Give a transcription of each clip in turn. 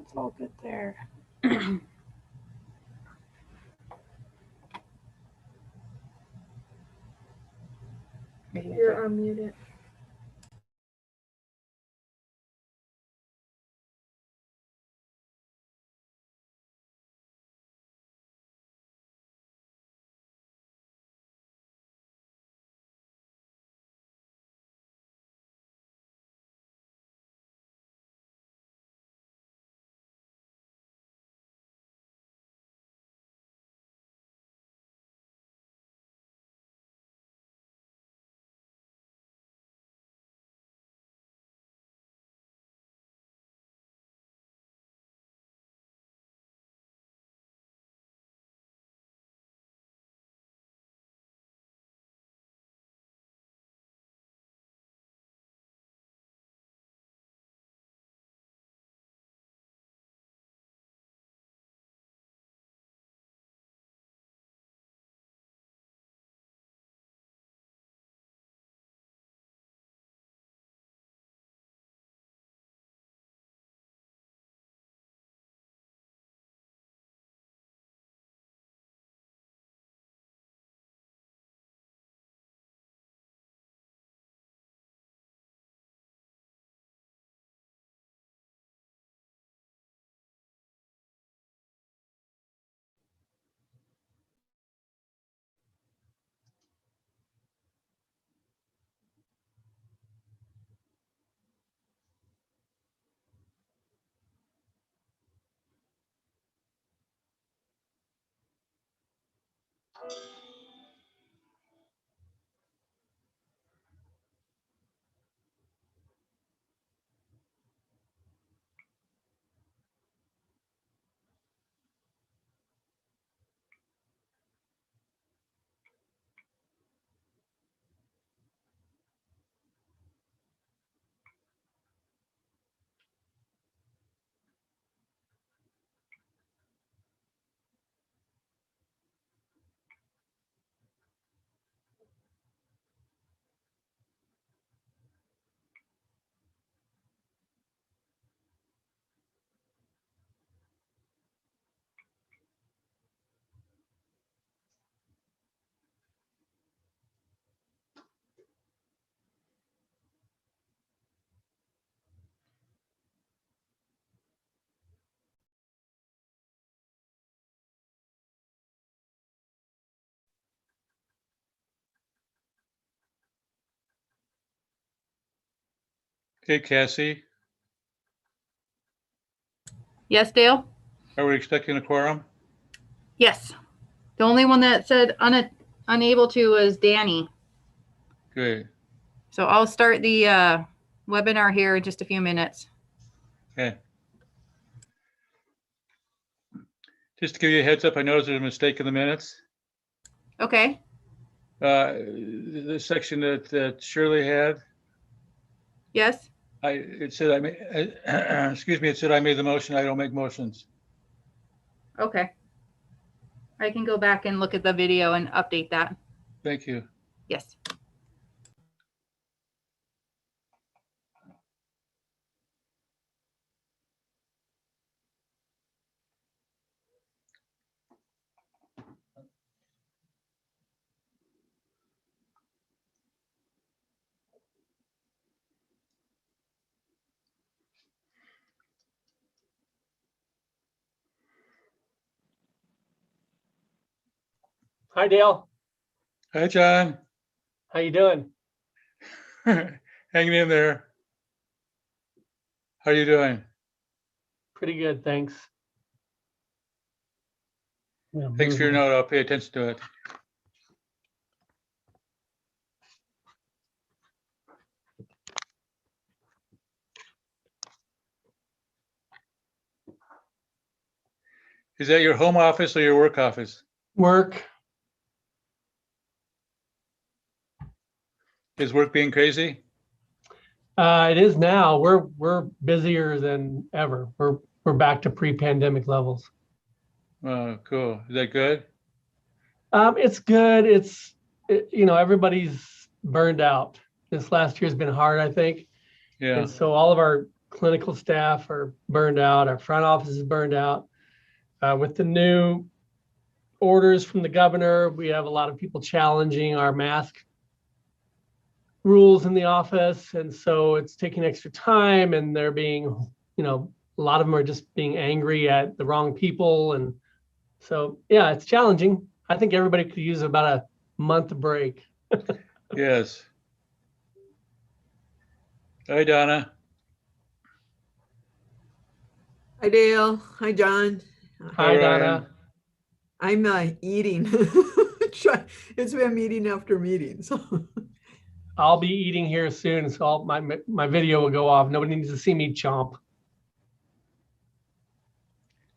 That's all good there. You're unmuted. Okay, Cassie, Yes, Dale? are we expecting a quorum? Yes. The only one that said unable to was Danny. Good. So I'll start the webinar here in just a few minutes. Okay. Just to give you a heads up, I noticed there's a mistake in the minutes. Okay. The section that Shirley had, Yes. it said I made, excuse me, it said I made the motion. I don't make motions. Okay. I can go back and look at the video and update that. Thank you. Yes. Hi, Dale. Hi, John. How you doing? Hanging in there. How are you doing? Pretty good, thanks. Thanks for your note. I'll pay attention to it. Is that your home office or your work office? Work. Is work being crazy? It is now. We're busier than ever. We're back to pre-pandemic levels. Oh, cool. Is that good? It's good. Everybody's burned out. This last year's been hard, I think. Yeah. And so all of our clinical staff are burned out. Our front office is burned out. With the new orders from the governor, we have a lot of people challenging our mask rules in the office. And so it's taking extra time, and they're being, a lot of them are just being angry at the wrong people. And so, yeah, it's challenging. I think everybody could use about a month break. Yes. Hi, Donna. Hi, Dale. Hi, John. Hi, Ryan. Donna. I'm eating. It's been meeting after meeting. So I'll be eating here soon, so my video will go off. Nobody needs to see me chomp.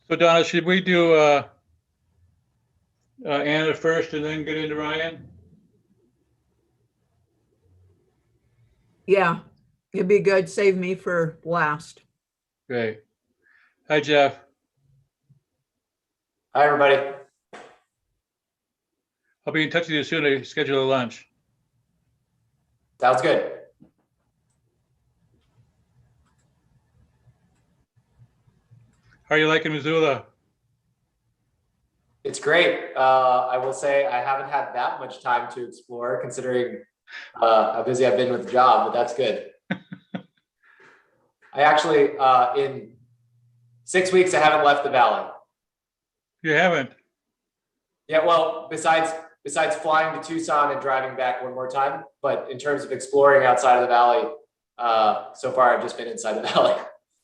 So Donna, should we do Anna first and then get into Ryan? yeah, it'd be good. Save me for last. Great. Hi, Jeff. Hi, everybody. I'll be in touch with you soon to schedule a lunch. Sounds good. How are you liking Missoula? It's great. I will say I haven't had that much time to explore considering how busy I've been with the job, but that's good. I actually, in 6 weeks, I haven't left the valley. You haven't? Yeah, well, besides flying to Tucson and driving back one more time, but in terms of exploring outside of the valley, so far I've just been inside the valley.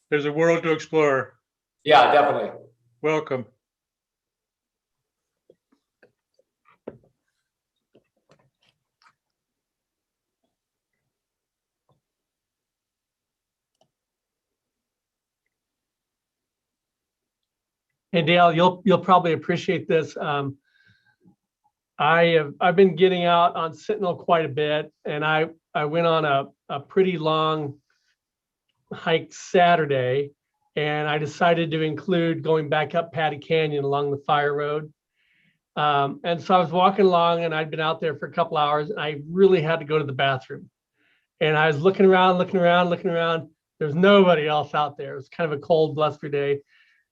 There's a world to explore. Yeah, definitely. Welcome. Hey, Dale, you'll probably appreciate this. I've been getting out on Sentinel quite a bit, and I went on a pretty long hike Saturday, and I decided to include going back up Patty Canyon along the Fire Road. And so I was walking along, and I'd been out there for a couple hours, and I really had to go to the bathroom. And I was looking around. There's nobody else out there. It was kind of a cold, blustery day.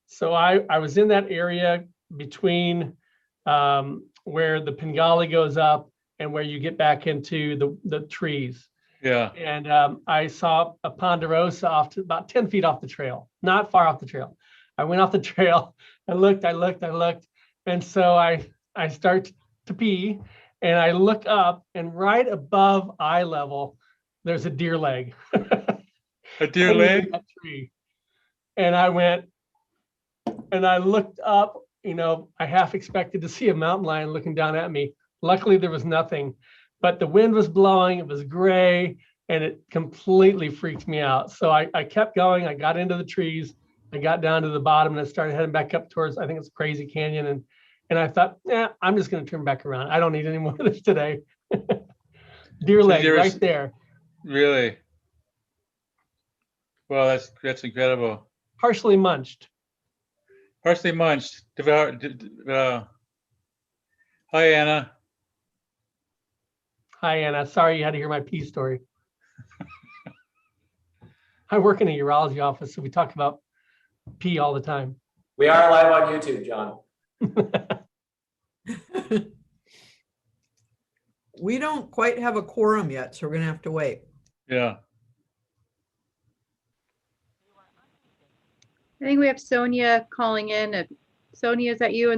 So I was in that area between where the Pengali goes up and where you get back into the trees. Yeah. And I saw a ponderosa off to about 10 feet off the trail, not far off the trail. I went off the trail. I looked. And so I start to pee, and I look up, and right above eye level, there's a deer leg. A deer leg? That tree. And I went, and I looked up, I half expected to see a mountain lion looking down at me. Luckily, there was nothing, but the wind was blowing, it was gray, and it completely freaked me out. So I kept going. I got into the trees. I got down to the bottom, and I started heading back up towards, I think it's Crazy Canyon. And I thought, I'm just going to turn back around. I don't need any more of this today. Deer leg right there. Really? Well, that's incredible. Partially munched. Partially munched. Hi, Anna. Hi, Anna. Sorry you had to hear my pee story. I work in a urology office, so we talk about pee all the time. We are live on YouTube, John. We don't quite have a quorum yet, so we're gonna have to wait. Yeah. I think we have Sonia calling in. Sonia, is that you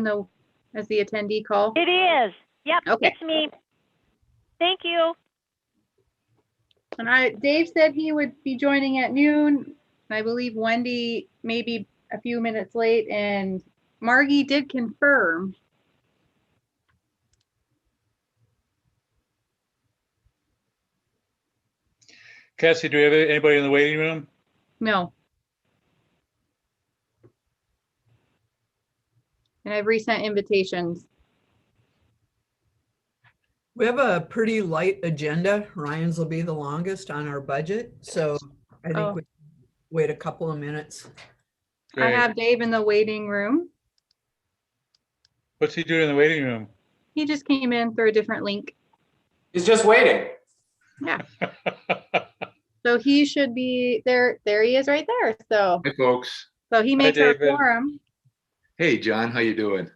as the attendee call? It is. Yep, Okay. It's me. Thank you. And Dave said he would be joining at noon. I believe Wendy maybe a few minutes late, and Margie did confirm. Cassie, do we have anybody in the waiting room? No. And I've resent invitations. We have a pretty light agenda. Ryan's will be the longest on our budget, so I think we wait a couple of minutes. Great. I have Dave in the waiting room. What's he doing in the waiting room? He just came in through a different link. He's just waiting. Yeah. So he should be there. There he is right there. So, Hi, folks. he makes our David. quorum. Hey, John, how you doing?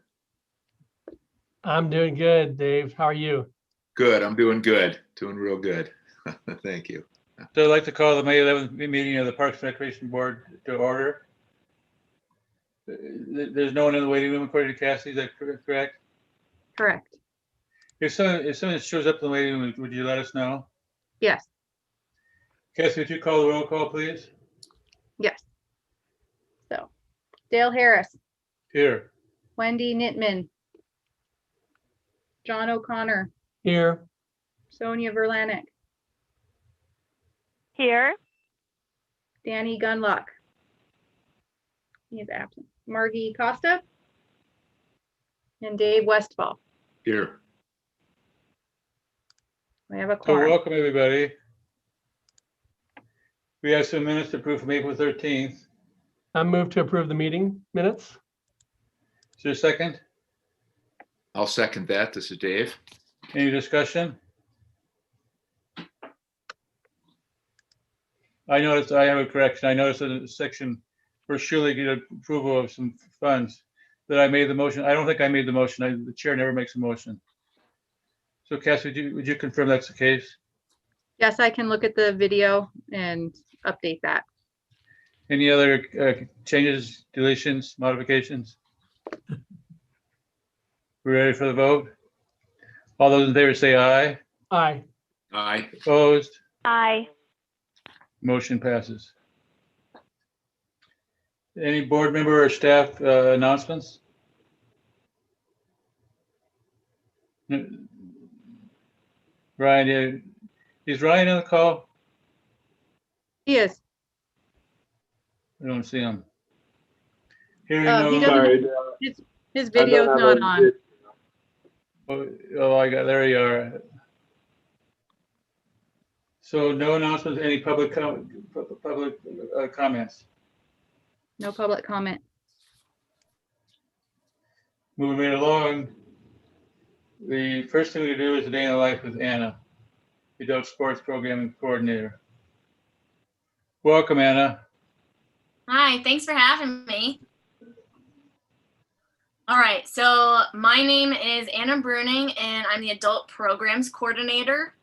I'm doing good, Dave. How are you? Good. I'm doing good. Doing real good. Thank you. So I'd like to call the May 11th meeting of the Parks and Recreation Board to order. There's no one in the waiting room according to Cassie, is that correct? Correct. If someone shows up in the waiting room, would you let us know? Yes. Cassie, would you call the roll call, please? Yes. So Dale Harris, Here. Wendy Nittman, John O'Connor, Here. Sonia Verlanik, Here. Danny Gunlock. He is absent. Margie Costa and Dave Westfall. Here. We have a So quorum. welcome, everybody. We have some minutes to approve from April 13th. I move to approve the meeting minutes. Is there a second? I'll second that. This is Dave. Any discussion? I noticed, I have a correction. I noticed in the section where Shirley get approval of some funds that I made the motion. I don't think I made the motion. The chair never makes a motion. So Cassie, would you confirm that's the case? Yes, I can look at the video and update that. Any other changes, deletions, modifications? We ready for the vote? All those in favor say aye. Aye. Aye. Opposed? Aye. Motion passes. Any board member or staff announcements? Ryan, is Ryan on the call? He is. I don't see him. Hearing He no. doesn't, his video's not on. Oh, there you are. So no announcements, any public comments? No public comment. Moving right along. The first thing we do is a day in the life with Anna, adult sports programming coordinator. Welcome, Anna. Hi, thanks for having me. All right, so my name is Anna Bruning and I'm the adult programs coordinator.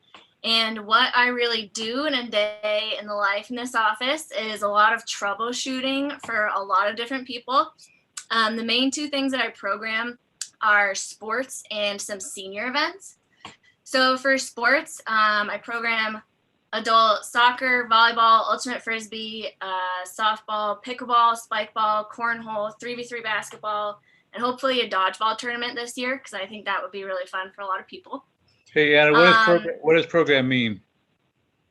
And what I really do in a day in the life in this office is a lot of troubleshooting for a lot of different people. The main two things that I program are sports and some senior events. So for sports, I program adult soccer, volleyball, ultimate frisbee, softball, pickleball, spikeball, cornhole, 3v3 basketball, and hopefully a dodgeball tournament this year because I think that would be really fun for a lot of people. Hey, Anna, what does program mean?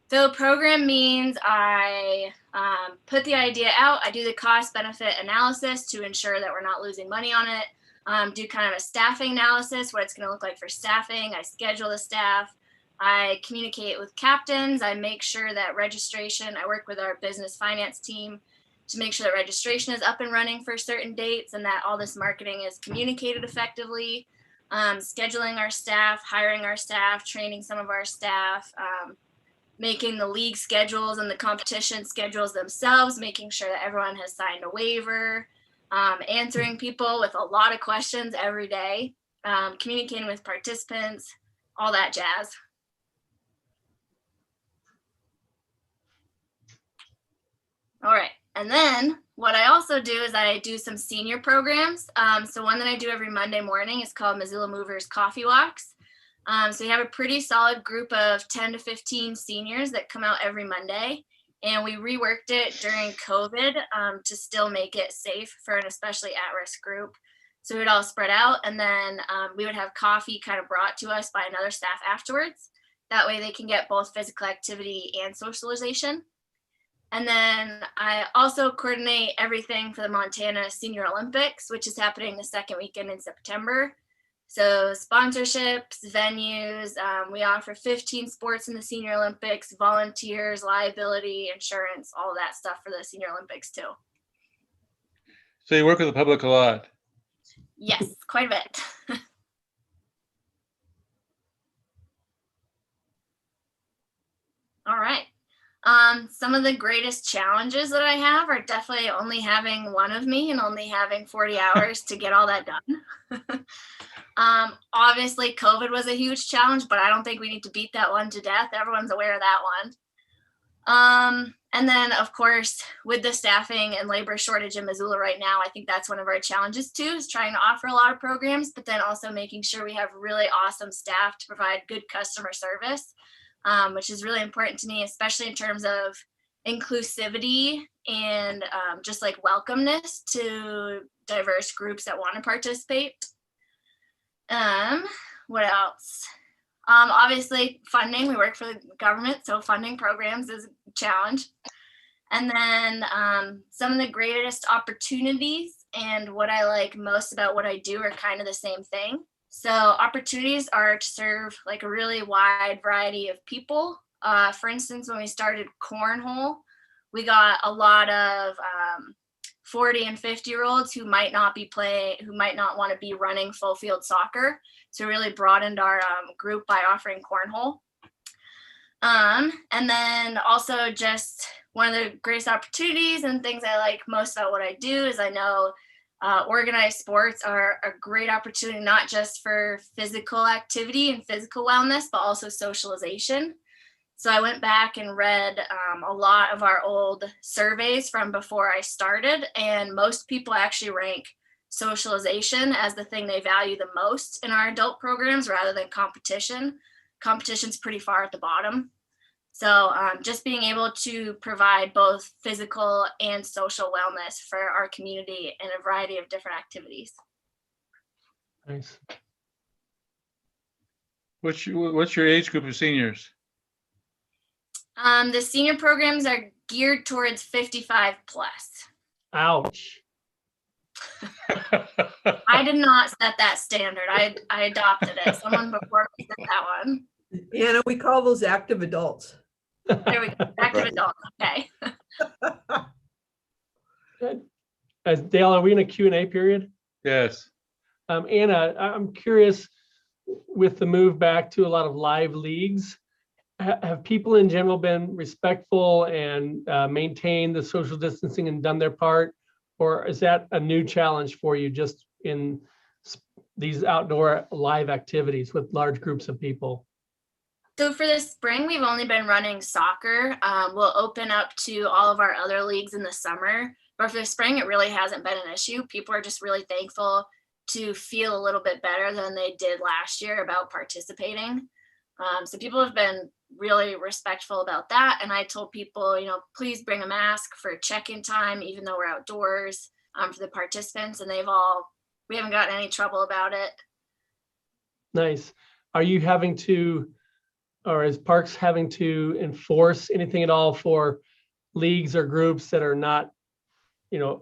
So program means I put the idea out, I do the cost benefit analysis to ensure that we're not losing money on it, do kind of a staffing analysis, what it's going to look like for staffing, I schedule the staff, I communicate with captains, I make sure that registration, I work with our business finance team to make sure that registration is up and running for certain dates and that all this marketing is communicated effectively. Scheduling our staff, hiring our staff, training some of our staff, making the league schedules and the competition schedules themselves, making sure that everyone has signed a waiver, answering people with a lot of questions every day, communicating with participants, all that jazz. All right. And then what I also do is I do some senior programs. So one that I do every Monday morning is called Mozilla Movers Coffee Walks. So we have a pretty solid group of 10 to 15 seniors that come out every Monday. And we reworked it during COVID to still make it safe for an especially at-risk group. So we'd all spread out and then we would have coffee kind of brought to us by another staff afterwards. That way they can get both physical activity and socialization. And then I also coordinate everything for the Montana Senior Olympics, which is happening the second weekend in September. So sponsorships, venues, we offer 15 sports in the Senior Olympics, volunteers, liability, insurance, all of that stuff for the Senior Olympics too. So you work with the public a lot. Yes, quite a bit. All right. Some of the greatest challenges that I have are definitely only having one of me and only having 40 hours to get all that done. Obviously COVID was a huge challenge, but I don't think we need to beat that one to death. Everyone's aware of that one. And then of course, with the staffing and labor shortage in Missoula right now, I think that's one of our challenges too, is trying to offer a lot of programs, but then also making sure we have really awesome staff to provide good customer service, which is really important to me, especially in terms of inclusivity and just like welcomeness to diverse groups that want to participate. What else? Obviously funding, we work for the government, so funding programs is a challenge. And then some of the greatest opportunities and what I like most about what I do are kind of the same thing. So opportunities are to serve like a really wide variety of people. For instance, when we started Cornhole, we got a lot of 40 and 50-year-olds who might not want to be running full field soccer. So really broadened our group by offering Cornhole. And then also just one of the greatest opportunities and things I like most about what I do is I know organized sports are a great opportunity, not just for physical activity and physical wellness, but also socialization. So I went back and read a lot of our old surveys from before I started, and most people actually rank socialization as the thing they value the most in our adult programs rather than competition. Competition's pretty far at the bottom. So just being able to provide both physical and social wellness for our community in a variety of different activities. Nice. What's your age group of seniors? The senior programs are geared towards 55 plus. Ouch. I did not set that standard. I adopted it. Someone before me said that one. Anna, we call those active adults. There we go. Active adults. Okay. Dale, are we in a Q&A period? Yes. Anna, I'm curious, with the move back to a lot of live leagues, have people in general been respectful and maintained the social distancing and done their part? Or is that a new challenge for you just in these outdoor live activities with large groups of people? So for the spring, we've only been running soccer. We'll open up to all of our other leagues in the summer. But for the spring, it really hasn't been an issue. People are just really thankful to feel a little bit better than they did last year about participating. So people have been really respectful about that. And I told people, please bring a mask for check-in time, even though we're outdoors, for the participants. And we haven't gotten any trouble about it. Nice. Are you having to, or is Parks having to enforce anything at all for leagues or groups that are not,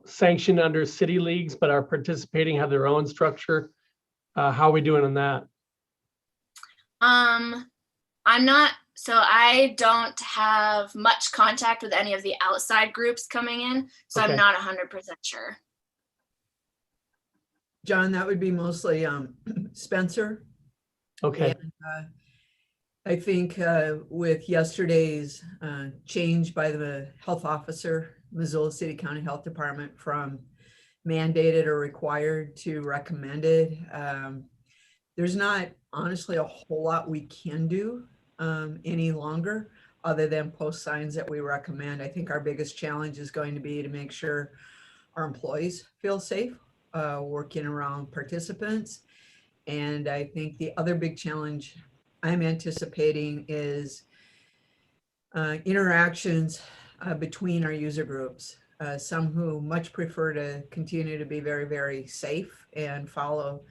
sanctioned under city leagues, but are participating, have their own structure? How are we doing on that? I don't have much contact with any of the outside groups coming in, so Okay. I'm not 100% sure. John, that would be mostly Spencer. Okay. And, I think with yesterday's change by the health officer, Missoula City County Health Department, from mandated or required to recommended, there's not honestly a whole lot we can do any longer other than post signs that we recommend. I think our biggest challenge is going to be to make sure our employees feel safe working around participants. And I think the other big challenge I'm anticipating is interactions between our user groups. Some who much prefer to continue to be very, very safe and follow,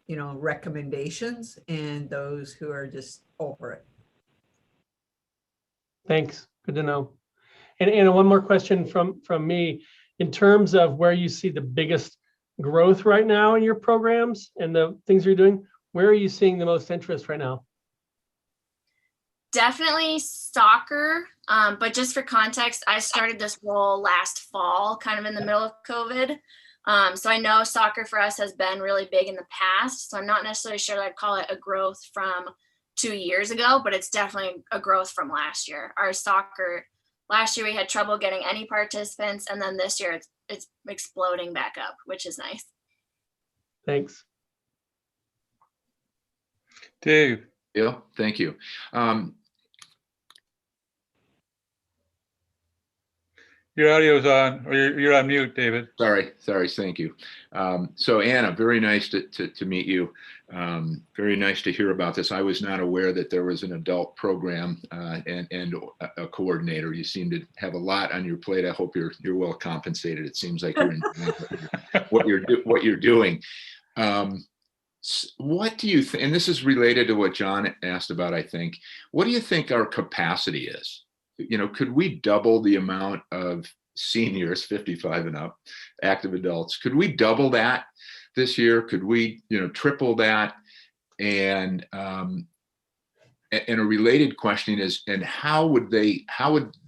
recommendations, and those who are just over it. Thanks. Good to know. And one more question from me. In terms of where you see the biggest growth right now in your programs and the things you're doing, where are you seeing the most interest right now? Definitely soccer, but just for context, I started this role last fall, kind of in the middle of COVID. So I know soccer for us has been really big in the past. So I'm not necessarily sure that I'd call it a growth from 2 years ago, but it's definitely a growth from last year. Our soccer Last year we had trouble getting any participants, and then this year it's exploding back up, which is nice. Thanks. Dave, Yeah, thank you. your audio's on, or you're on mute, David. Sorry, thank you. So Anna, very nice to meet you. Very nice to hear about this. I was not aware that there was an adult program and a coordinator. You seem to have a lot on your plate. I hope you're well compensated. It seems like you're enjoying what you're doing. What do you think, and this is related to what John asked about, I think, what do you think our capacity is? You know, could we double the amount of seniors, 55 and up, active adults? Could we double that this year? Could we, triple that? And a related question is, and how would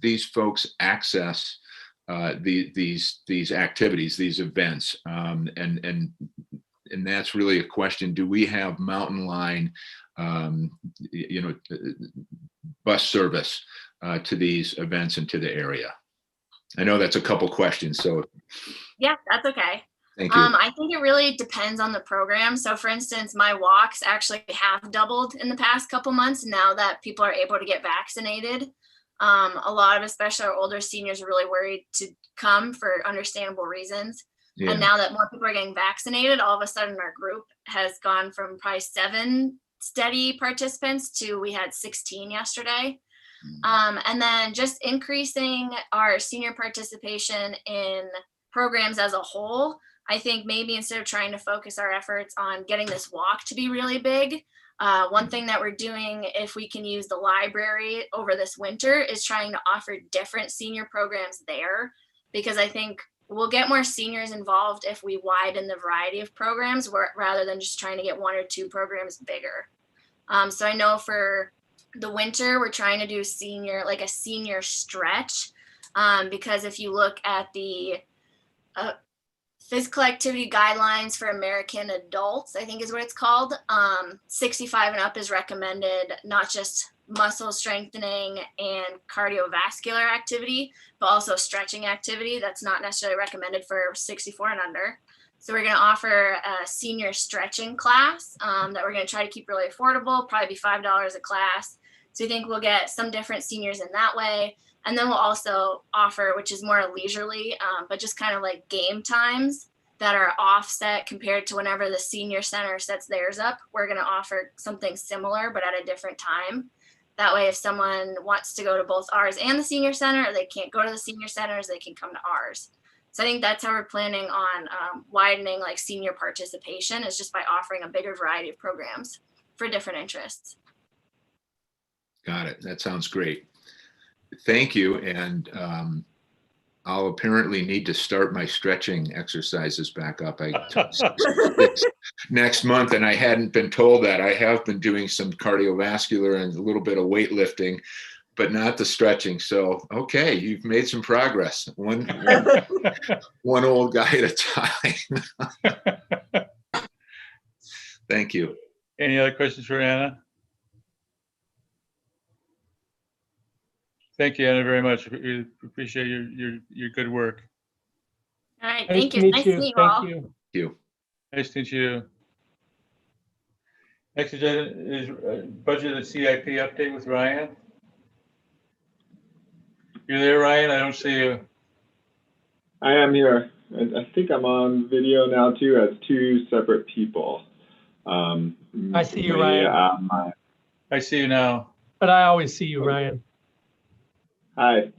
these folks access these activities, these events? And that's really a question. Do we have mountain line, bus service to these events and to the area? I know that's a couple questions, so. Yeah, that's okay. Thank you. I think it really depends on the program. So for instance, my walks actually have doubled in the past couple months now that people are able to get vaccinated. A lot of, especially our older seniors, are really worried to come for understandable reasons. Yeah. And now that more people are getting vaccinated, all of a sudden our group has gone from probably 7 steady participants to we had 16 yesterday. And then just increasing our senior participation in programs as a whole. I think maybe instead of trying to focus our efforts on getting this walk to be really big, one thing that we're doing, if we can use the library over this winter, is trying to offer different senior programs there, because I think we'll get more seniors involved if we widen the variety of programs rather than just trying to get 1 or 2 programs bigger. So I know for the winter, we're trying to do a senior stretch, because if you look at the physical activity guidelines for American adults, I think is what it's called, 65 and up is recommended, not just muscle strengthening and cardiovascular activity, but also stretching activity. That's not necessarily recommended for 64 and under. So we're going to offer a senior stretching class that we're going to try to keep really affordable, probably be $5 a class. So we think we'll get some different seniors in that way. And then we'll also offer, which is more leisurely, but just kind of like game times that are offset compared to whenever the senior center sets theirs up. We're going to offer something similar, but at a different time. That way, if someone wants to go to both ours and the senior center, or they can't go to the senior centers, they can come to ours. So I think that's how we're planning on widening like senior participation, is just by offering a bigger variety of programs for different interests. Got it. That sounds great. Thank you. And I'll apparently need to start my stretching exercises back up. I took next month, and I hadn't been told that. I have been doing some cardiovascular and a little bit of weightlifting, but not the stretching. So, okay, you've made some progress. One old guy at a time. Thank you. Any other questions for Anna? Thank you, Anna, very much. We appreciate your good work. All right, Nice thank to you. meet Nice you. to meet you Thank all. you. Thank you. Nice to meet you. Next agenda is budget and CIP update with Ryan. You there, Ryan? I don't see you. I am here. I think I'm on video now too, as 2 separate people. I see you, Ryan. I see you now. But I always see you, Ryan. Hi.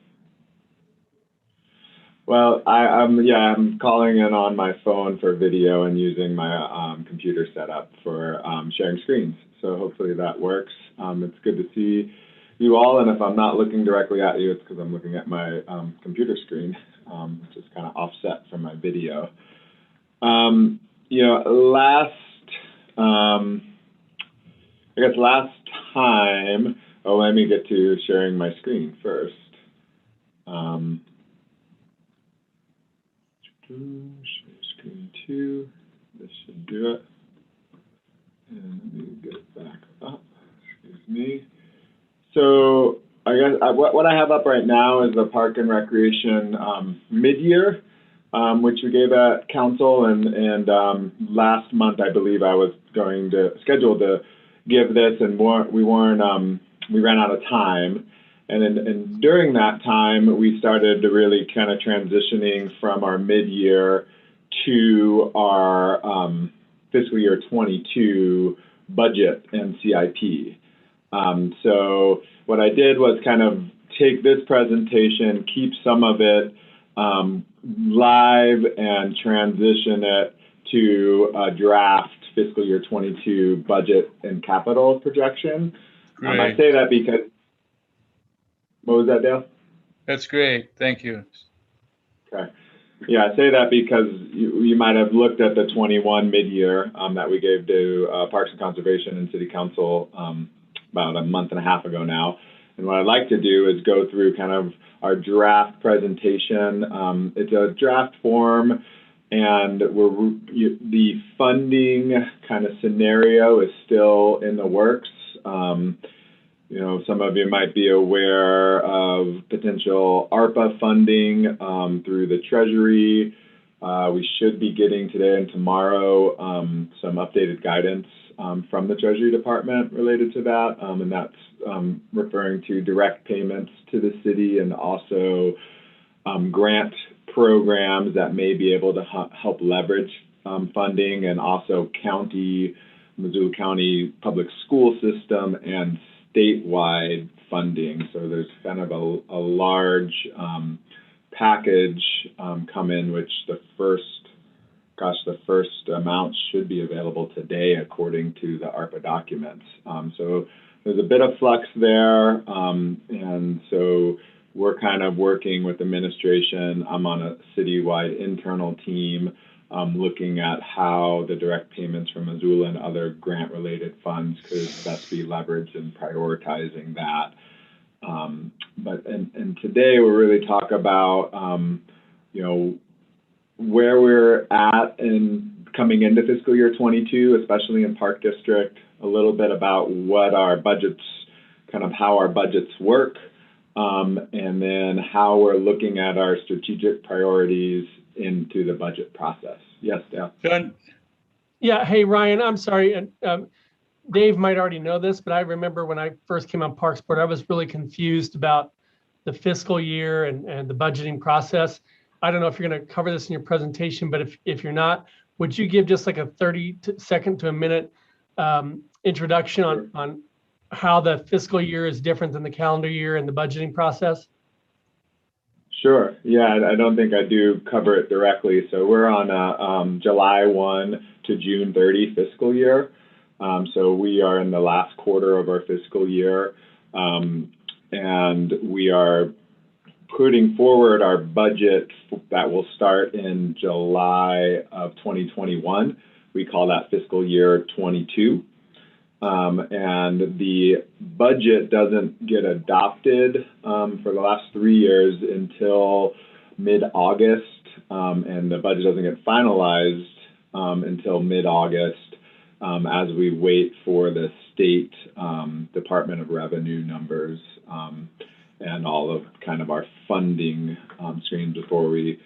Well, I'm calling in on my phone for video and using my computer setup for sharing screens. So hopefully that works. It's good to see you all, and if I'm not looking directly at you, it's because I'm looking at my computer screen, which is kind of offset from my video. Last time, let me get to sharing my screen first. Share screen 2, this should do it. And let me get it back up, excuse me. So I guess what I have up right now is the Park and Recreation mid-year, which we gave at council, and last month I believe I was scheduled to give this, and we ran out of time, and during that time we started to really kind of transitioning from our mid-year to our fiscal year 22 budget and CIP. So what I did was kind of take this presentation, keep some of it live, and transition it to a draft fiscal year 22 budget and capital projection. I say that because, what was that, Dale? That's great. Thank you. Okay. Yeah, I say that because you might have looked at the 21 mid-year that we gave to Parks and Conservation and City Council about a month and a half ago now. And what I'd like to do is go through kind of our draft presentation. It's a draft form, and the funding kind of scenario is still in the works. You know, some of you might be aware of potential ARPA funding through the Treasury. We should be getting today and tomorrow some updated guidance from the Treasury Department related to that, and that's referring to direct payments to the city, and also grant programs that may be able to help leverage funding, and also Missoula County public school system and statewide funding. So there's kind of a large package come in, which the first amount should be available today according to the ARPA documents. So there's a bit of flux there, and so we're kind of working with administration. I'm on a citywide internal team looking at how the direct payments from Missoula and other grant-related funds could best be leveraged and prioritizing that. But today we'll really talk about you know, where we're at in coming into fiscal year 22, especially in Park District, a little bit about what our budgets, kind of how our budgets work, and then how we're looking at our strategic priorities into the budget process. Yes, Dale. John? Yeah, hey, Ryan, I'm sorry. And Dave might already know this, but I remember when I first came on Parks Board, I was really confused about the fiscal year and the budgeting process. I don't know if you're going to cover this in your presentation, but if you're not, would you give just like a 30-second to a minute introduction on how the fiscal year is different than the calendar year and the budgeting process? Sure. Yeah, I don't think I do cover it directly. So we're on a July 1 to June 30 fiscal year. So we are in the last quarter of our fiscal year, and we are putting forward our budget that will start in July of 2021. We call that fiscal year 22. And the budget doesn't get adopted for the last 3 years until mid-August, and the budget doesn't get finalized until mid-August as we wait for the state Department of Revenue numbers and all of kind of our funding streams before we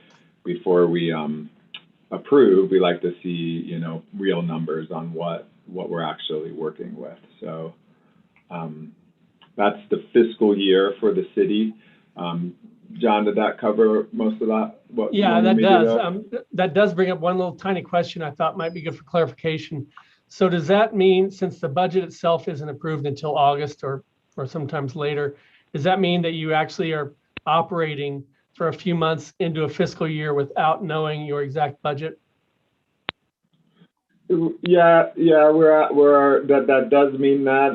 approve. We like to see, you know, real numbers on what we're actually working with. So that's the fiscal year for the city. John, did that cover most of that? Yeah, that does. That does bring up one little tiny question I thought might be good for clarification. So does that mean, since the budget itself isn't approved until August or sometimes later, does that mean that you actually are operating for a few months into a fiscal year without knowing your exact budget? Yeah, that does mean that.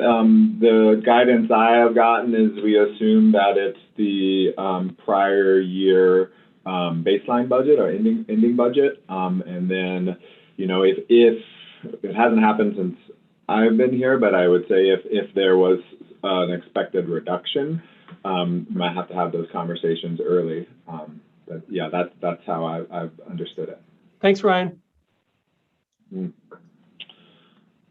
The guidance I have gotten is we assume that it's the prior year baseline budget or ending budget, and then, you know, if it hasn't happened since I've been here, but I would say if there was an expected reduction, you might have to have those conversations early. But yeah, that's how I've understood it. Thanks, Ryan.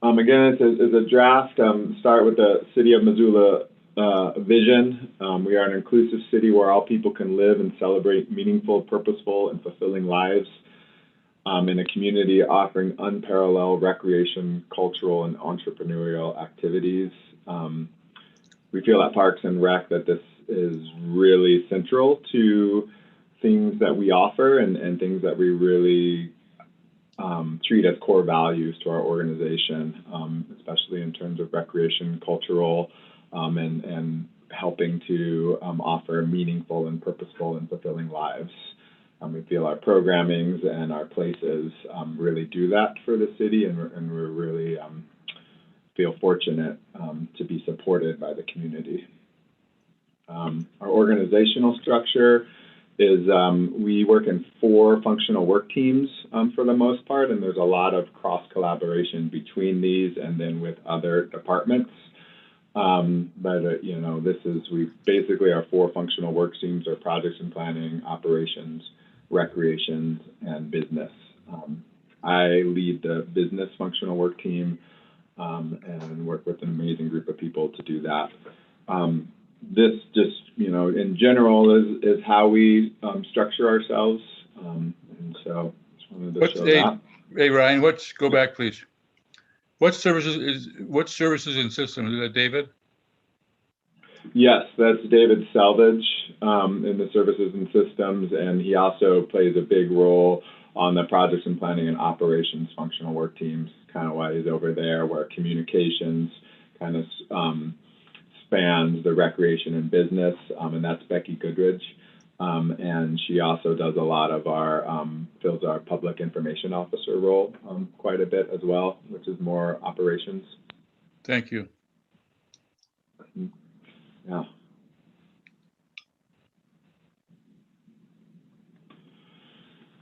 Again, it's a draft. Start with the City of Missoula vision. We are an inclusive city where all people can live and celebrate meaningful, purposeful, and fulfilling lives in a community offering unparalleled recreation, cultural, and entrepreneurial activities. We feel at Parks and Rec that this is really central to things that we offer and things that we really treat as core values to our organization, especially in terms of recreation, cultural, and helping to offer meaningful and purposeful and fulfilling lives. We feel our programmings and our places really do that for the city, and we're really feel fortunate to be supported by the community. Our organizational structure is we work in 4 functional work teams for the most part, and there's a lot of cross collaboration between these and then with other departments. You know, we basically our 4 functional work teams are projects and planning, operations, recreation, and business. I lead the business functional work team and work with an amazing group of people to do that. This just, you know, in general is how we structure ourselves. And so just wanted to show that. Hey, Ryan, go back, please. What services and systems? Is that David? Yes, that's David Selvage in the services and systems, and he also plays a big role on the projects and planning and operations functional work teams, kind of why he's over there, where communications kind of spans the recreation and business, and that's Becky Goodridge. And she also does a lot of fills our public information officer role quite a bit as well, which is more operations. Thank you. Yeah.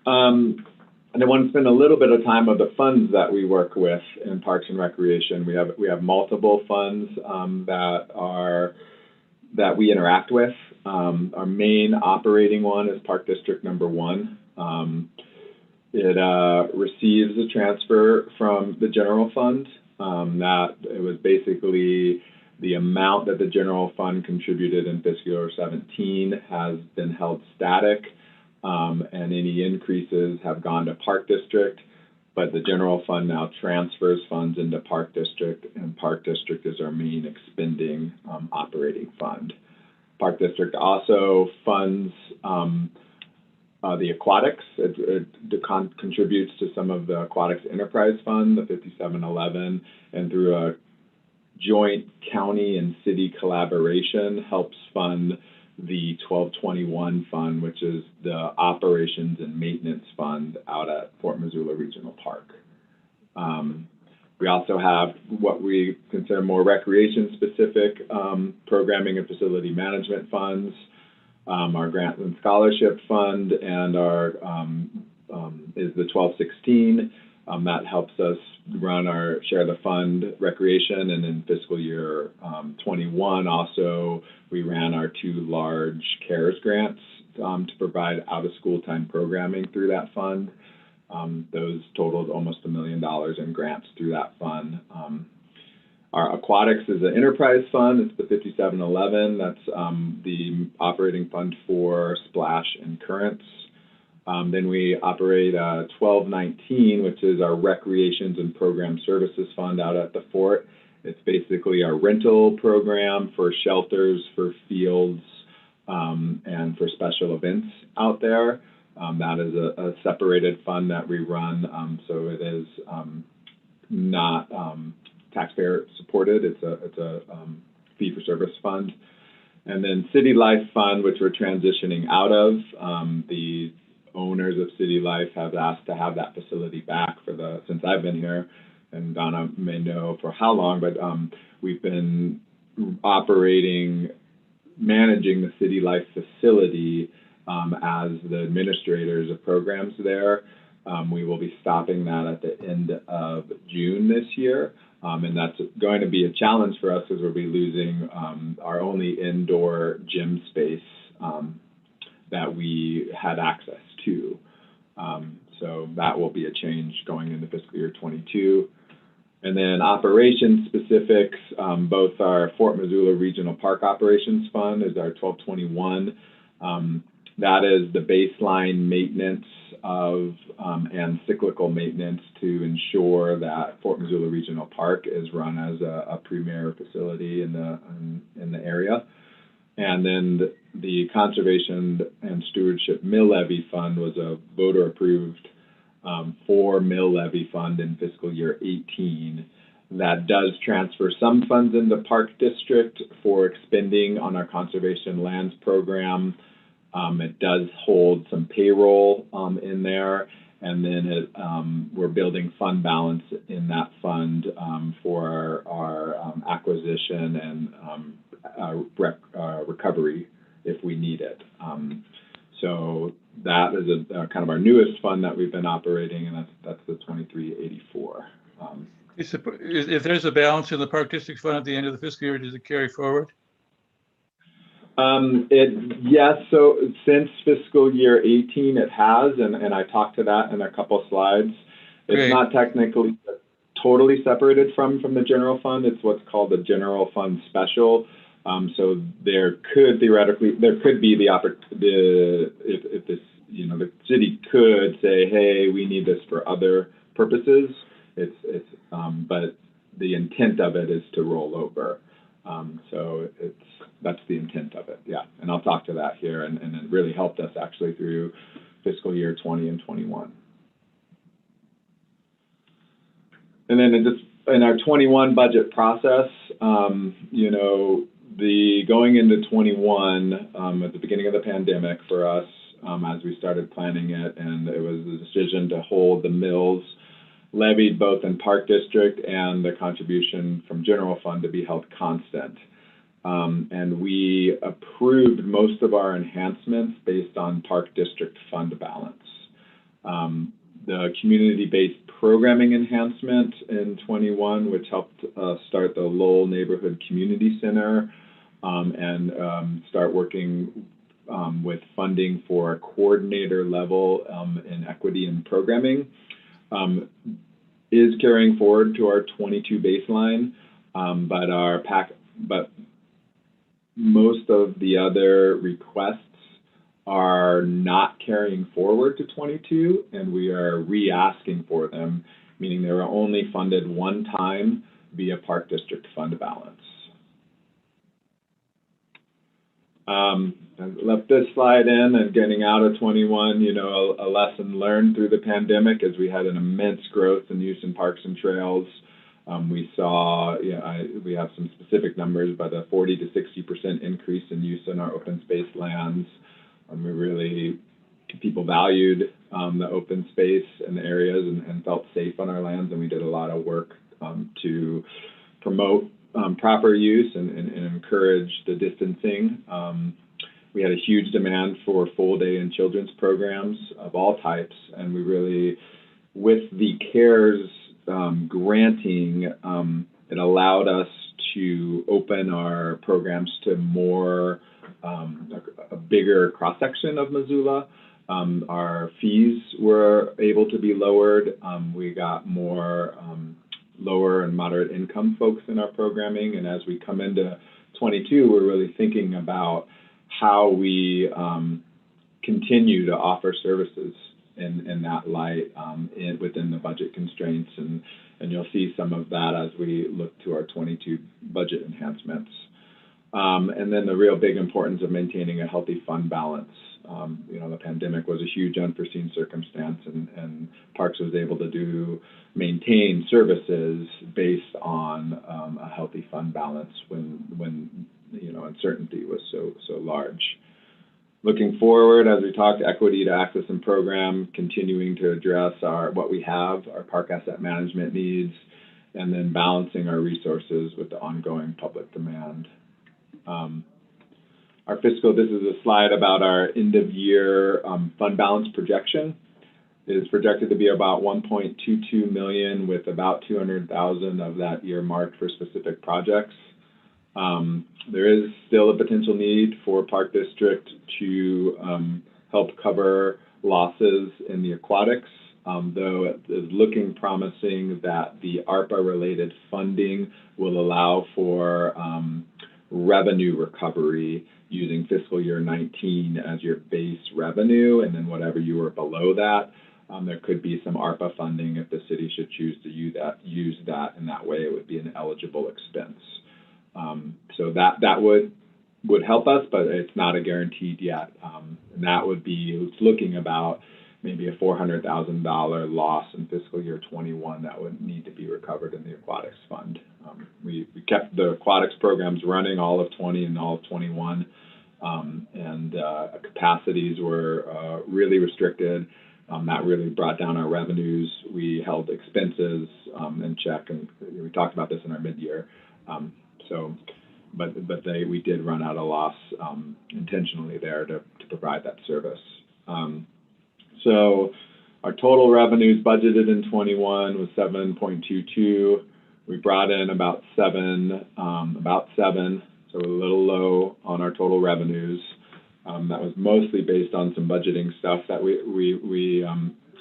And I want to spend a little bit of time on the funds that we work with in Parks and Recreation. We have multiple funds that we interact with. Our main operating one is Park District number 1. It receives a transfer from the general fund. That it was basically the amount that the general fund contributed in fiscal year 17 has been held static. And any increases have gone to Park District, but the general fund now transfers funds into Park District, and Park District is our main expending operating fund. Park District also funds the aquatics. It contributes to some of the aquatics enterprise fund, the 5711, and through a joint county and city collaboration helps fund the 1221 fund, which is the operations and maintenance fund out at Fort Missoula Regional Park. We also have what we consider more recreation-specific programming and facility management funds, our grant and scholarship fund, and our is the 1216. That helps us run our share the fund recreation, and in fiscal year 21 also we ran our 2 large CARES grants to provide out-of-school time programming through that fund. Those totaled almost $1 million in grants through that fund. Our aquatics is an enterprise fund. It's the 5711. That's the operating fund for Splash and Currents. Then we operate 1219, which is our recreations and program services fund out at the fort. It's basically our rental program for shelters, for fields, and for special events out there. That is a separated fund that we run, so it is not taxpayer supported. It's a fee-for-service fund. And then City Life Fund, which we're transitioning out of. The owners of City Life have asked to have that facility back since I've been here, and Donna may know for how long, but we've been managing the City Life facility as the administrators of programs there. We will be stopping that at the end of June this year. And that's going to be a challenge for us because we'll be losing our only indoor gym space that we had access to. So that will be a change going into fiscal year 22. And then operations specifics, both our Fort Missoula Regional Park Operations Fund is our 1221. That is the baseline maintenance of and cyclical maintenance to ensure that Fort Missoula Regional Park is run as a premier facility in the area. And then the Conservation and Stewardship Mill Levy Fund was a voter approved for mill levy fund in fiscal year 18 that does transfer some funds into Park District for expending on our conservation lands program. It does hold some payroll in there, and then we're building fund balance in that fund for our acquisition and recovery if we need it. So that is kind of our newest fund that we've been operating, and that's the 2384. If there's a balance in the Park District Fund at the end of the fiscal year, does it carry forward? Yes, so since fiscal year 18, it has, and I talked to that in a couple of slides. It's Great. Not technically totally separated from the general fund. It's what's called the general fund special. So there could theoretically, there could be if this, the city could say, hey, we need this for other purposes. But the intent of it is to roll over. So that's the intent of it, yeah. And I'll talk to that here, and it really helped us actually through fiscal year 20 and 21. And then in our 21 budget process, the going into 21 at the beginning of the pandemic for us, as we started planning it, and it was the decision to hold the mills levied both in Park District and the contribution from general fund to be held constant. And we approved most of our enhancements based on Park District fund balance. The community-based programming enhancement in 21, which helped start the Lowell Neighborhood Community Center and start working with funding for a coordinator level in equity and programming, is carrying forward to our 22 baseline, but most of the other requests are not carrying forward to 22, and we are re-asking for them, meaning they were only funded one time via Park District fund balance. I left this slide in, and getting out of 21, a lesson learned through the pandemic as we had an immense growth in use in parks and trails. We saw, we have some specific numbers, but a 40 to 60% increase in use in our open space lands. People valued the open space and the areas and felt safe on our lands, and we did a lot of work to promote proper use and encourage the distancing. We had a huge demand for full day and children's programs of all types, and we really, with the CARES granting, it allowed us to open our programs to more, a bigger cross-section of Missoula. Our fees were able to be lowered. We got more lower and moderate income folks in our programming, and as we come into 22, we're really thinking about how we continue to offer services in that light within the budget constraints, and you'll see some of that as we look to our 22 budget enhancements. And then the real big importance of maintaining a healthy fund balance. The pandemic was a huge unforeseen circumstance, and Parks was able to maintain services based on a healthy fund balance when uncertainty was so large. Looking forward, as we talked, equity to access and program, continuing to address our park asset management needs, and then balancing our resources with the ongoing public demand. Our fiscal, this is a slide about our end of year fund balance projection. It is projected to be about 1.22 million, with about 200,000 of that earmarked for specific projects. There is still a potential need for Park District to help cover losses in the aquatics though it is looking promising that the ARPA-related funding will allow for revenue recovery using fiscal year 19 as your base revenue, and then whatever you were below that, there could be some ARPA funding if the city should choose to use that in that way. It would be an eligible expense. So that would help us, but it's not a guaranteed yet. And that would be, it's looking about maybe a $400,000 loss in fiscal year 21 that would need to be recovered in the aquatics fund. We kept the aquatics programs running all of 20 and all of 21, and capacities were really restricted. That really brought down our revenues. We held expenses in check, and we talked about this in our mid-year. But we did run out of loss intentionally there to provide that service. So our total revenues budgeted in 21 was 7.22. We brought in about seven, so a little low on our total revenues. That was mostly based on some budgeting stuff that we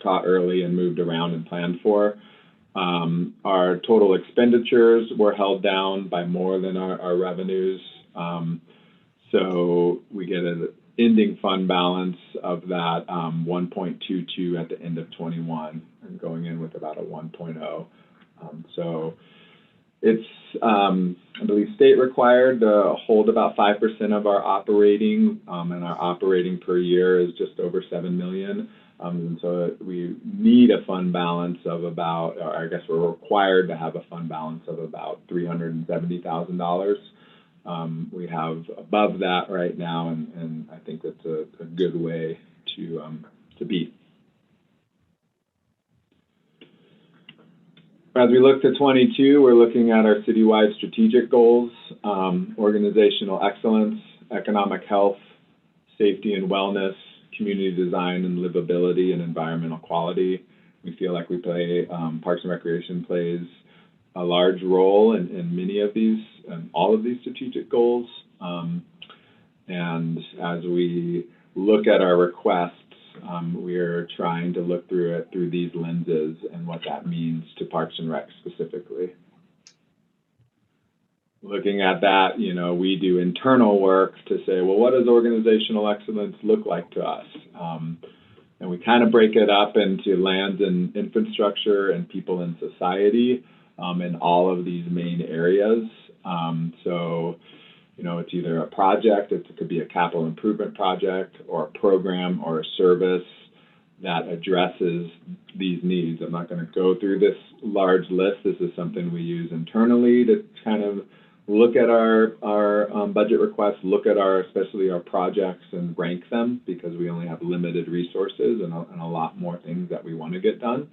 caught early and moved around and planned for. Our total expenditures were held down by more than our revenues. So we get an ending fund balance of that 1.22 at the end of 21 and going in with about a 1.0. So it's, I believe, state required to hold about 5% of our operating, and our operating per year is just over 7 million. And so we need a fund balance of about, or I guess we're required to have a fund balance of about $370,000. We have above that right now, and I think that's a good way to be. As we look to 22, we're looking at our citywide strategic goals: organizational excellence, economic health, safety and wellness, community design and livability, and environmental quality. We feel like we play, Parks and Recreation plays a large role in many of these, all of these strategic goals. And as we look at our requests, we're trying to look through it through these lenses and what that means to Parks and Rec specifically. Looking at that, we do internal work to say, well, what does organizational excellence look like to us? And we kind of break it up into lands and infrastructure and people in society in all of these main areas. So, it's either a project, it could be a capital improvement project, or a program or a service that addresses these needs. I'm not going to go through this large list. This is something we use internally to kind of look at our budget requests, look at especially our projects, and rank them, because we only have limited resources and a lot more things that we want to get done.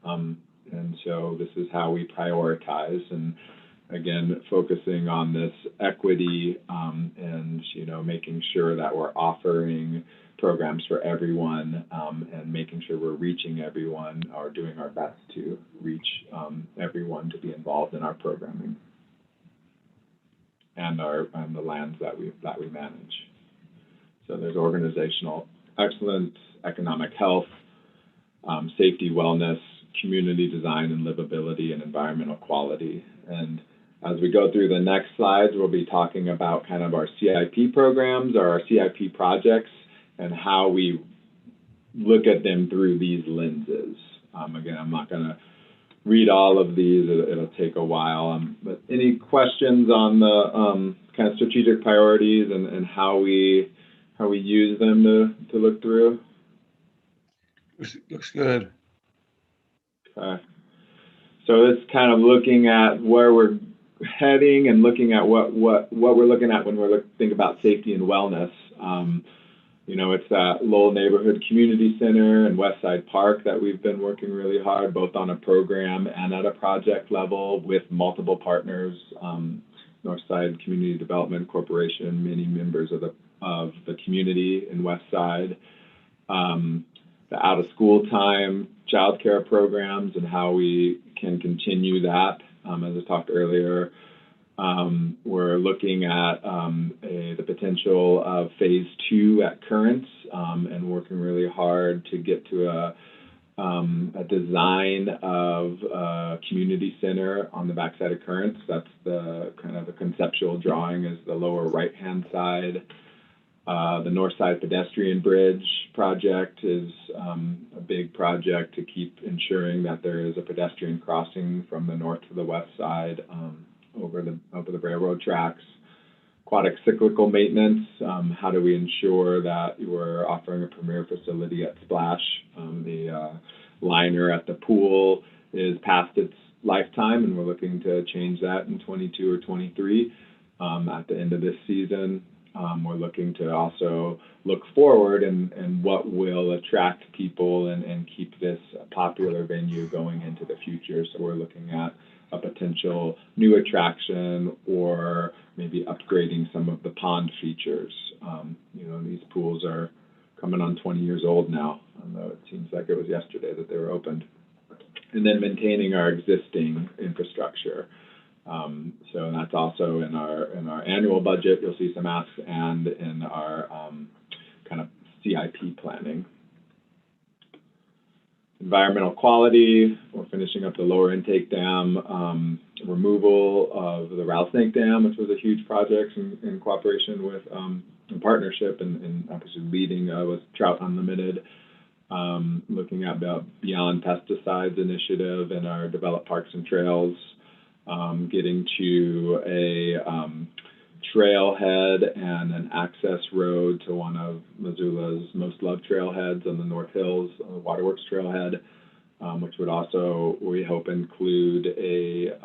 And so this is how we prioritize, and again, focusing on this equity and making sure that we're offering programs for everyone, and making sure we're reaching everyone, or doing our best to reach everyone to be involved in our programming and the lands that we manage. So there's organizational excellence, economic health, safety, wellness, community design and livability, and environmental quality. And as we go through the next slides, we'll be talking about kind of our CIP programs or our CIP projects and how we look at them through these lenses. Again, I'm not going to read all of these. It'll take a while. But any questions on the kind of strategic priorities and how we use them to look through? Looks good. Okay. So it's kind of looking at where we're heading and looking at what we're looking at when we're thinking about safety and wellness. It's that Lowell Neighborhood Community Center and Westside Park that we've been working really hard, both on a program and at a project level with multiple partners, Northside Community Development Corporation, many members of the community in Westside. The out-of-school time childcare programs and how we can continue that. As I talked earlier, we're looking at the potential of phase 2 at Currents, and working really hard to get to a design of a community center on the backside of Currents. That's the kind of the conceptual drawing is the lower right-hand side. The Northside Pedestrian Bridge project is a big project to keep ensuring that there is a pedestrian crossing from the north to the west side over the railroad tracks. Aquatic cyclical maintenance, how do we ensure that we're offering a premier facility at Splash? The liner at the pool is past its lifetime, and we're looking to change that in 22 or 23 at the end of this season. We're looking to also look forward and what will attract people and keep this a popular venue going into the future. So we're looking at a potential new attraction or maybe upgrading some of the pond features. You know, these pools are coming on 20 years old now, although it seems like it was yesterday that they were opened. And then maintaining our existing infrastructure. So that's also in our annual budget. You'll see some asks, and in our kind of CIP planning. Environmental quality, we're finishing up the lower intake dam removal of the Rattlesnake Dam, which was a huge project in cooperation with in partnership and obviously leading with Trout Unlimited. Looking at the Beyond Pesticides initiative and our developed parks and trails. Getting to a trailhead and an access road to one of Missoula's most loved trailheads on the North Hills, Waterworks Trailhead, which would also, we hope, include a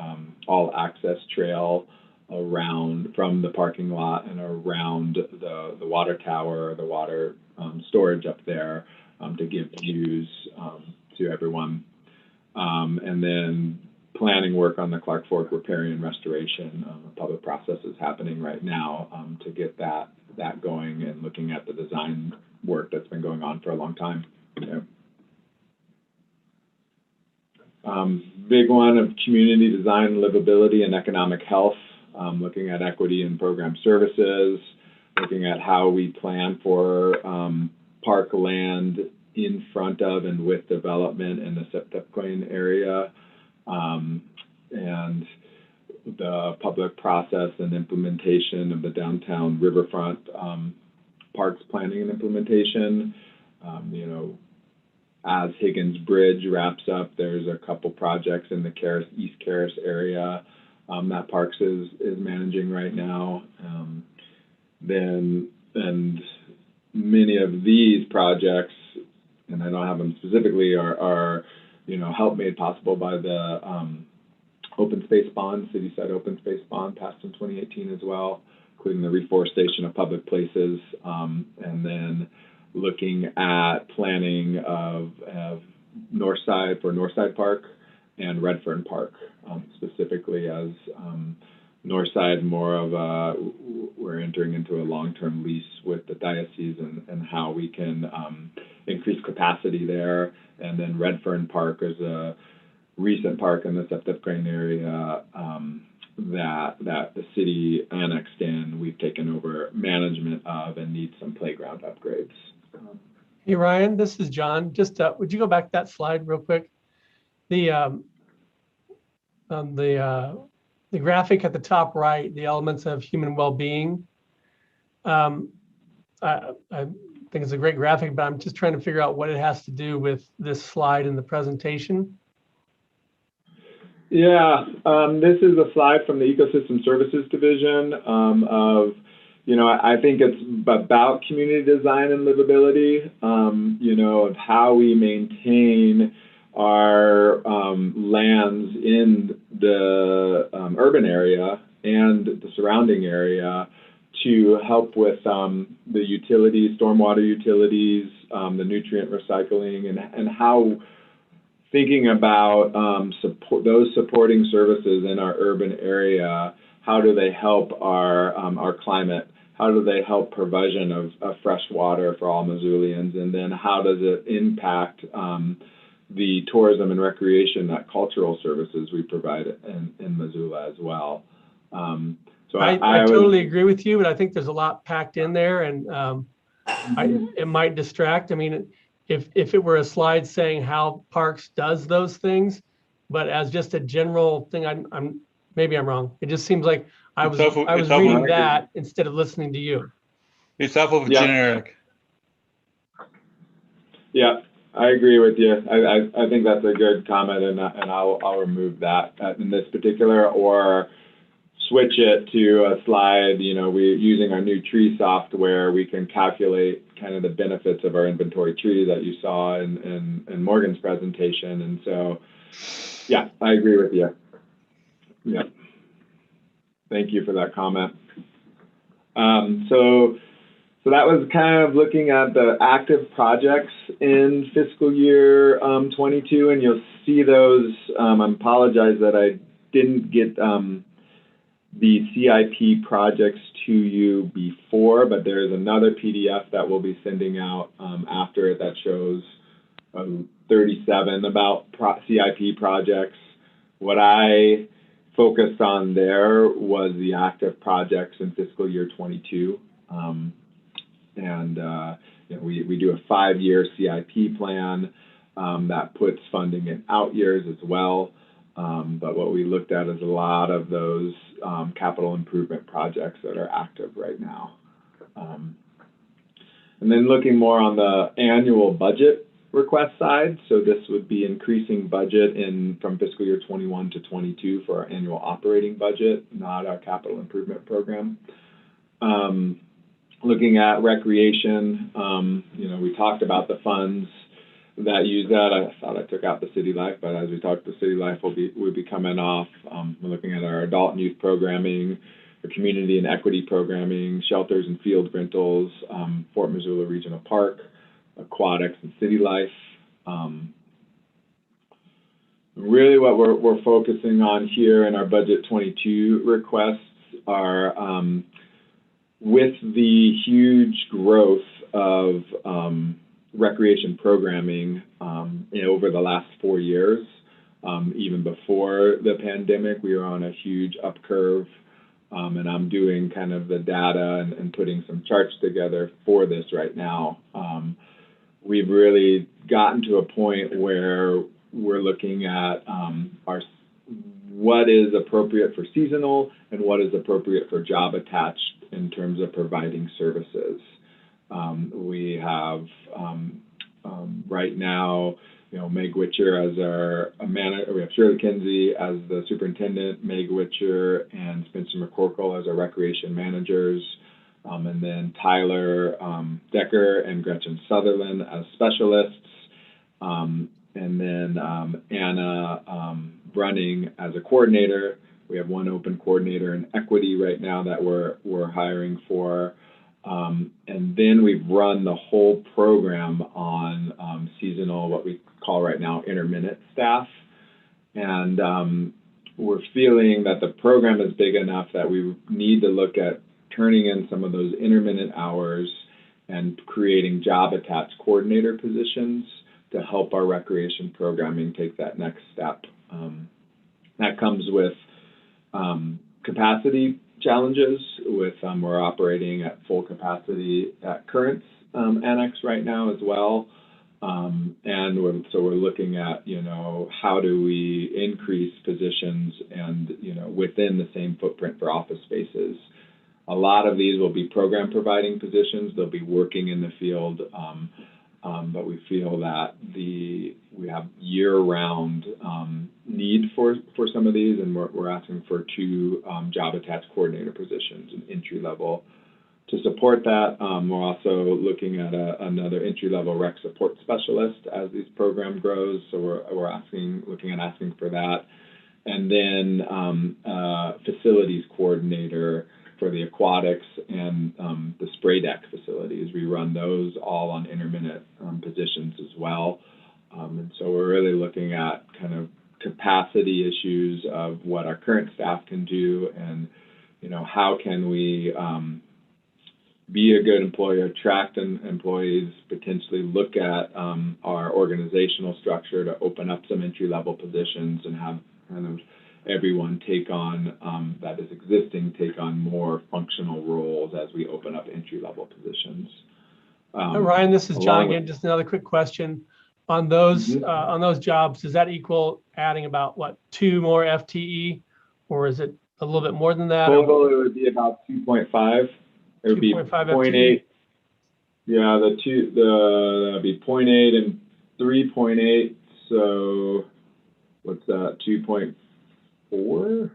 all-access trail around from the parking lot and around the water tower, the water storage up there to give views to everyone. And then planning work on the Clark Fork riparian restoration. A public process is happening right now to get that going and looking at the design work that's been going on for a long time. Yeah. Big one of community design, livability, and economic health. Looking at equity and program services. Looking at how we plan for park land in front of and with development in the Septupquane area. And the public process and implementation of the downtown riverfront parks planning and implementation. You know, as Higgins Bridge wraps up, there's a couple projects in the East Caris area that Parks is managing right now. And many of these projects, and I don't have them specifically, are you know, help made possible by the open space bond, city-side open space bond passed in 2018 as well, including the reforestation of public places, and then looking at planning of Northside for Northside Park and Redfern Park, specifically as Northside more of we're entering into a long-term lease with the diocese and how we can increase capacity there. And then Redfern Park is a recent park in the Septupquane area that the city annexed in. We've taken over management of and need some playground upgrades. Hey, Ryan, this is John. Just would you go back to that slide real quick? The graphic at the top right, the elements of human well-being. I think it's a great graphic, but I'm just trying to figure out what it has to do with this slide in the presentation. Yeah, this is a slide from the Ecosystem Services Division of, you know, I think it's about community design and livability, you know, of how we maintain our lands in the urban area and the surrounding area to help with the utilities, stormwater utilities, the nutrient recycling, and how thinking about those supporting services in our urban area, how do they help our climate? How do they help provision of fresh water for all Missoulians? And then how does it impact the tourism and recreation, that cultural services we provide in Missoula as well? So I totally agree with you, but I think there's a lot packed in there, and it might distract. I mean, if it were a slide saying how Parks does those things, but as just a general thing, maybe I'm wrong. It just seems like I was reading that instead of listening to you. It's awful Yeah. generic. Yeah, I agree with you. I think that's a good comment, and I'll remove that in this particular, or switch it to a slide. You know, we're using our new tree software. We can calculate kind of the benefits of our inventory tree that you saw in Morgan's presentation. And so, yeah, I agree with you. Yeah. Thank you for that comment. So that was kind of looking at the active projects in fiscal year 22, and you'll see those. I apologize that I didn't get the CIP projects to you before, but there is another PDF that we'll be sending out after it that shows 37 about CIP projects. What I focused on there was the active projects in fiscal year 22. You know, we do a 5-year CIP plan that puts funding in out years as well. But what we looked at is a lot of those capital improvement projects that are active right now. And then looking more on the annual budget request side, so this would be increasing budget from fiscal year 21 to 22 for our annual operating budget, not our capital improvement program. Looking at recreation, you know, we talked about the funds that use that. I thought I took out the City Life, but as we talked, the City Life will be coming off. We're looking at our adult and youth programming, the community and equity programming, shelters and field rentals, Fort Missoula Regional Park, Aquatics and City Life. Really what we're focusing on here in our budget 22 requests are with the huge growth of recreation programming over the last 4 years. Even before the pandemic, we were on a huge up curve, and I'm doing kind of the data and putting some charts together for this right now. We've really gotten to a point where we're looking at what is appropriate for seasonal and what is appropriate for job attached in terms of providing services. We have right now, you know, Meg Witcher as our manager. We have Shirley Kinsey as the superintendent, Meg Witcher and Spencer McCorkle as our recreation managers, and then Tyler Decker and Gretchen Sutherland as specialists, and then Anna Brunning as a coordinator. We have one open coordinator in equity right now that we're hiring for. And then we've run the whole program on seasonal, what we call right now intermittent staff. And we're feeling that the program is big enough that we need to look at turning in some of those intermittent hours and creating job attached coordinator positions to help our recreation programming take that next step. That comes with capacity challenges with we're operating at full capacity at Currents Annex right now as well. And we're looking at, you know, how do we increase positions and, you know, within the same footprint for office spaces. A lot of these will be program providing positions. They'll be working in the field, but we feel that we have year-round need for some of these, and we're asking for 2 job-attached coordinator positions, an entry level. To support that, we're also looking at another entry-level rec support specialist as this program grows. So we're looking at asking for that, and then facilities coordinator for the aquatics and the spray deck facilities. We run those all on intermittent positions as well. And so we're really looking at kind of capacity issues of what our current staff can do and, you know, how can we be a good employer, attract employees, potentially look at our organizational structure to open up some entry-level positions and have kind of everyone take on, that is existing, take on more functional roles as we open up entry-level positions. Ryan, this is John along with- again. Just another quick question on those jobs. Does that equal adding about what 2 more FTE, or is it a little bit more than that? Total, it would be about 2.5. It would be 2.5 0.8. Yeah, that'd be 0.8 and 3.8. So what's that? 2.4.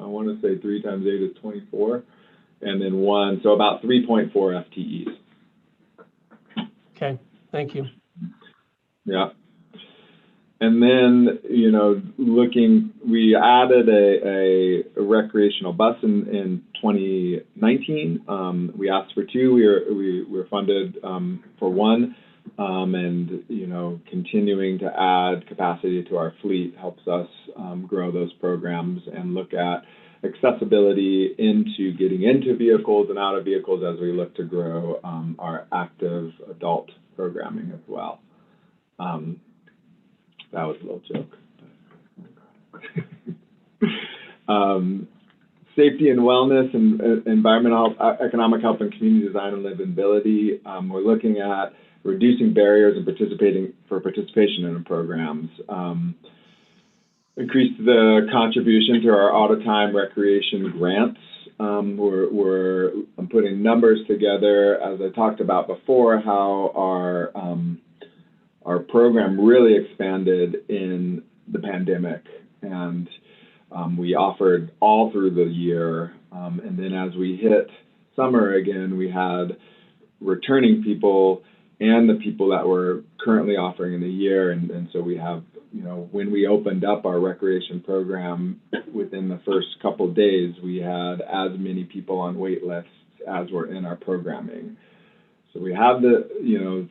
I want to say 3 times 8 is 24, and then 1, so about 3.4 FTEs. Okay, thank you. Yeah. And then, you know, we added a recreational bus in 2019. We asked for 2. We were funded for 1. And, you know, continuing to add capacity to our fleet helps us grow those programs and look at accessibility into getting into vehicles and out of vehicles as we look to grow our active adult programming as well. That was a little joke. Safety and wellness and environmental health, economic health and community design and livability. We're looking at reducing barriers and participation in the programs. Increase the contribution to our out-of-time recreation grants. I'm putting numbers together, as I talked about before, how our program really expanded in the pandemic, and we offered all through the year. And then as we hit summer again, we had returning people and the people that were currently offering in the year. And so we have, you know, when we opened up our recreation program, within the first couple of days, we had as many people on wait lists as were in our programming. So we have the, you know,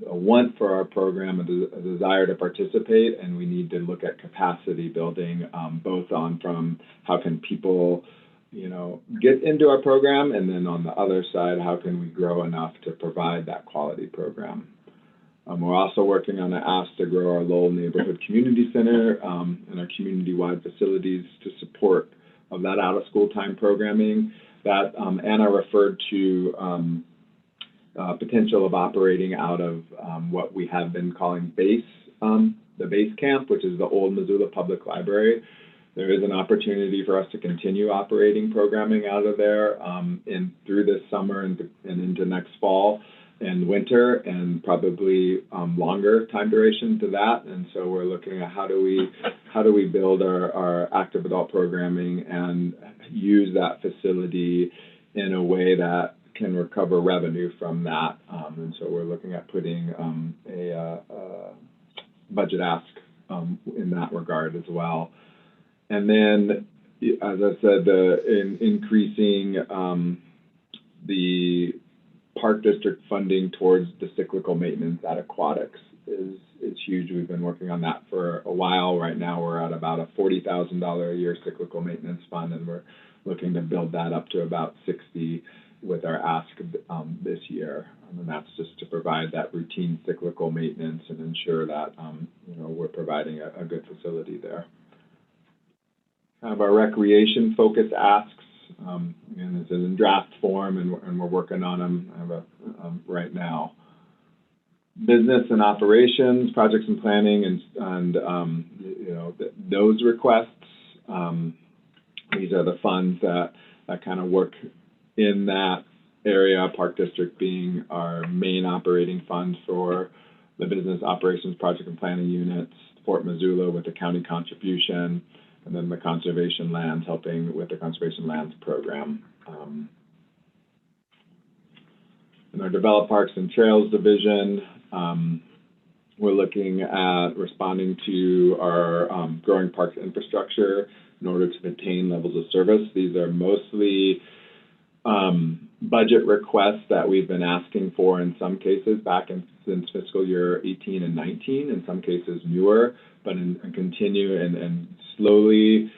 a want for our program, a desire to participate, and we need to look at capacity building, both from how can people, you know, get into our program, and then on the other side, how can we grow enough to provide that quality program. We're also working on an ask to grow our Lowell Neighborhood Community Center and our community-wide facilities to support of that out-of-school time programming. That Anna referred to potential of operating out of what we have been calling the base camp, which is the old Missoula Public Library. There is an opportunity for us to continue operating programming out of there through this summer and into next fall and winter, and probably longer time duration to that. And so we're looking at how do we build our active adult programming and use that facility in a way that can recover revenue from that. And so we're looking at putting a budget ask in that regard as well. And then, as I said, in increasing the Park District funding towards the cyclical maintenance at Aquatics is huge. We've been working on that for a while. Right now, we're at about a $40,000 a year cyclical maintenance fund, and we're looking to build that up to about 60 with our ask this year. And that's just to provide that routine cyclical maintenance and ensure that you know, we're providing a good facility there. Kind of our recreation focus asks, and this is in draft form, and we're working on them right now. Business and operations, projects and planning, and you know, those requests. These are the funds that kind of work in that area, Park District being our main operating fund for the business operations, project and planning units, Fort Missoula with the county contribution, and then the conservation lands helping with the conservation lands program. In our developed parks and trails division, we're looking at responding to our growing parks infrastructure in order to maintain levels of service. These are mostly budget requests that we've been asking for in some cases since fiscal year 18 and 19, in some cases newer, but continue and slowly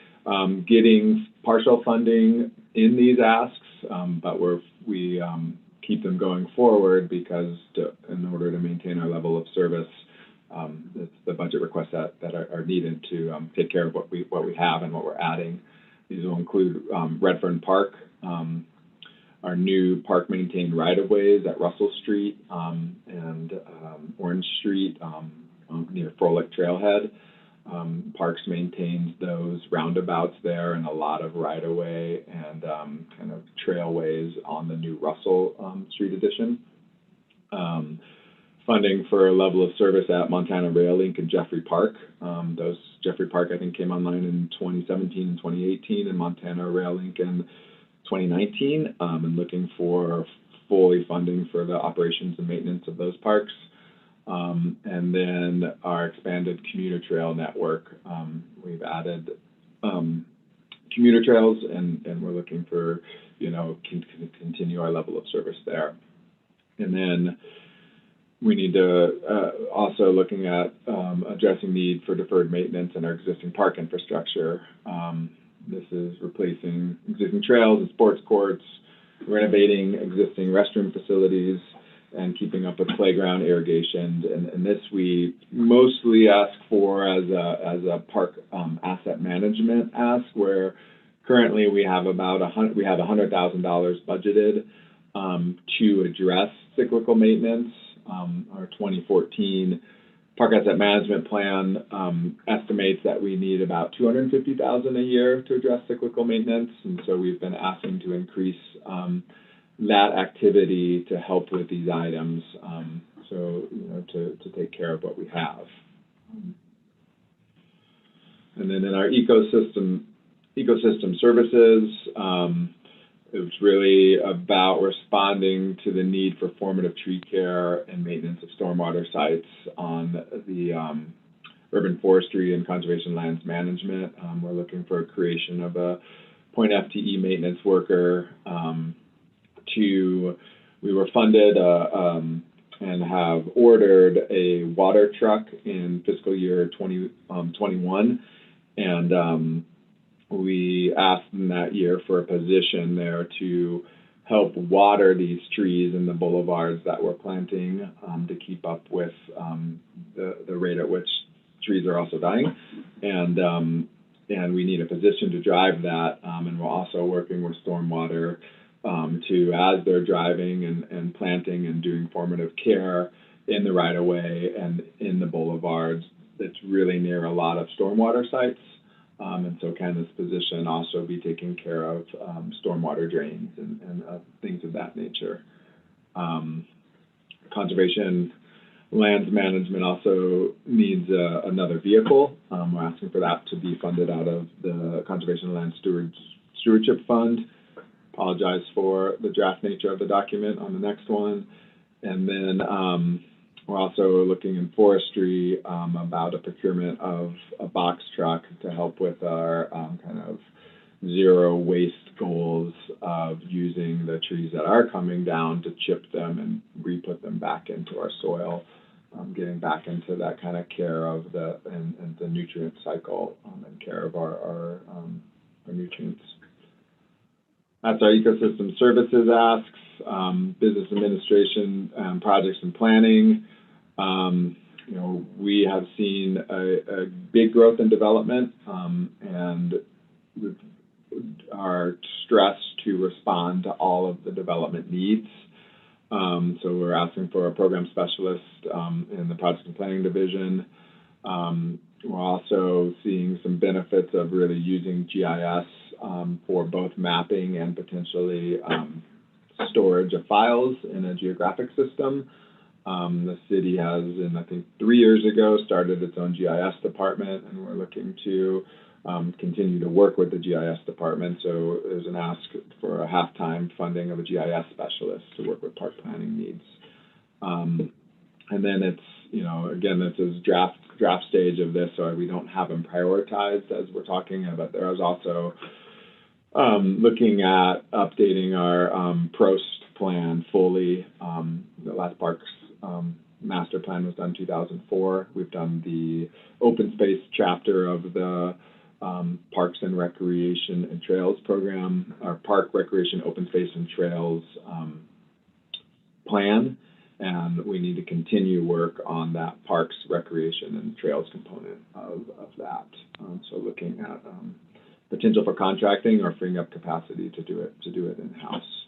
getting partial funding in these asks, but we keep them going forward because in order to maintain our level of service, it's the budget requests that are needed to take care of what we have and what we're adding. These will include Redfern Park, our new park maintained right-of-ways at Russell Street and Orange Street near Frolic Trailhead. Parks maintains those roundabouts there and a lot of right-of-way and kind of trailways on the new Russell Street addition. Funding for a level of service at Montana Rail Link and Jeffrey Park. Those Jeffrey Park, I think, came online in 2017 and 2018, and Montana Rail Link in 2019, and looking for fully funding for the operations and maintenance of those parks. And then our expanded commuter trail network. We've added commuter trails, and we're looking for, continue our level of service there. And then we need to also looking at addressing need for deferred maintenance in our existing park infrastructure. This is replacing existing trails and sports courts, renovating existing restroom facilities, and keeping up with playground irrigation. And this we mostly ask for as a park asset management ask, where currently we have about $100,000 budgeted to address cyclical maintenance. Our 2014 Park Asset Management Plan estimates that we need about $250,000 a year to address cyclical maintenance, and so we've been asking to increase that activity to help with these items. To take care of what we have. And then in our ecosystem services, it's really about responding to the need for formative tree care and maintenance of stormwater sites on the urban forestry and conservation lands management. We're looking for a creation of a point FTE maintenance worker. We were funded and have ordered a water truck in fiscal year 2021, and we asked in that year for a position there to help water these trees in the boulevards that we're planting to keep up with the rate at which trees are also dying, and we need a position to drive that, and we're also working with stormwater to, as they're driving and planting and doing formative care in the right-of-way and in the boulevards, that's really near a lot of stormwater sites. And so can this position also be taking care of stormwater drains and things of that nature. Conservation lands management also needs another vehicle. We're asking for that to be funded out of the Conservation Land Stewardship Fund. Apologize for the draft nature of the document on the next one. And then we're also looking in forestry about a procurement of a box truck to help with our kind of zero waste goals of using the trees that are coming down to chip them and re-put them back into our soil, getting back into that kind of care of the nutrient cycle and care of our nutrients. That's our ecosystem services asks, business administration, projects and planning. We have seen a big growth in development, and are stressed to respond to all of the development needs. So we're asking for a program specialist in the project and planning division. We're also seeing some benefits of really using GIS for both mapping and potentially storage of files in a geographic system. The city has, I think 3 years ago, started its own GIS department, and we're looking to continue to work with the GIS department. So there's an ask for a half-time funding of a GIS specialist to work with park planning needs. And then it's, again, this is draft stage of this, so we don't have them prioritized as we're talking about. There is also looking at updating our PROST plan fully. The last parks master plan was done 2004. We've done the open space chapter of the Parks and Recreation and Trails program, our Park Recreation Open Space and Trails plan, and we need to continue work on that Parks, Recreation, and Trails component of that. So looking at potential for contracting or freeing up capacity to do it in-house.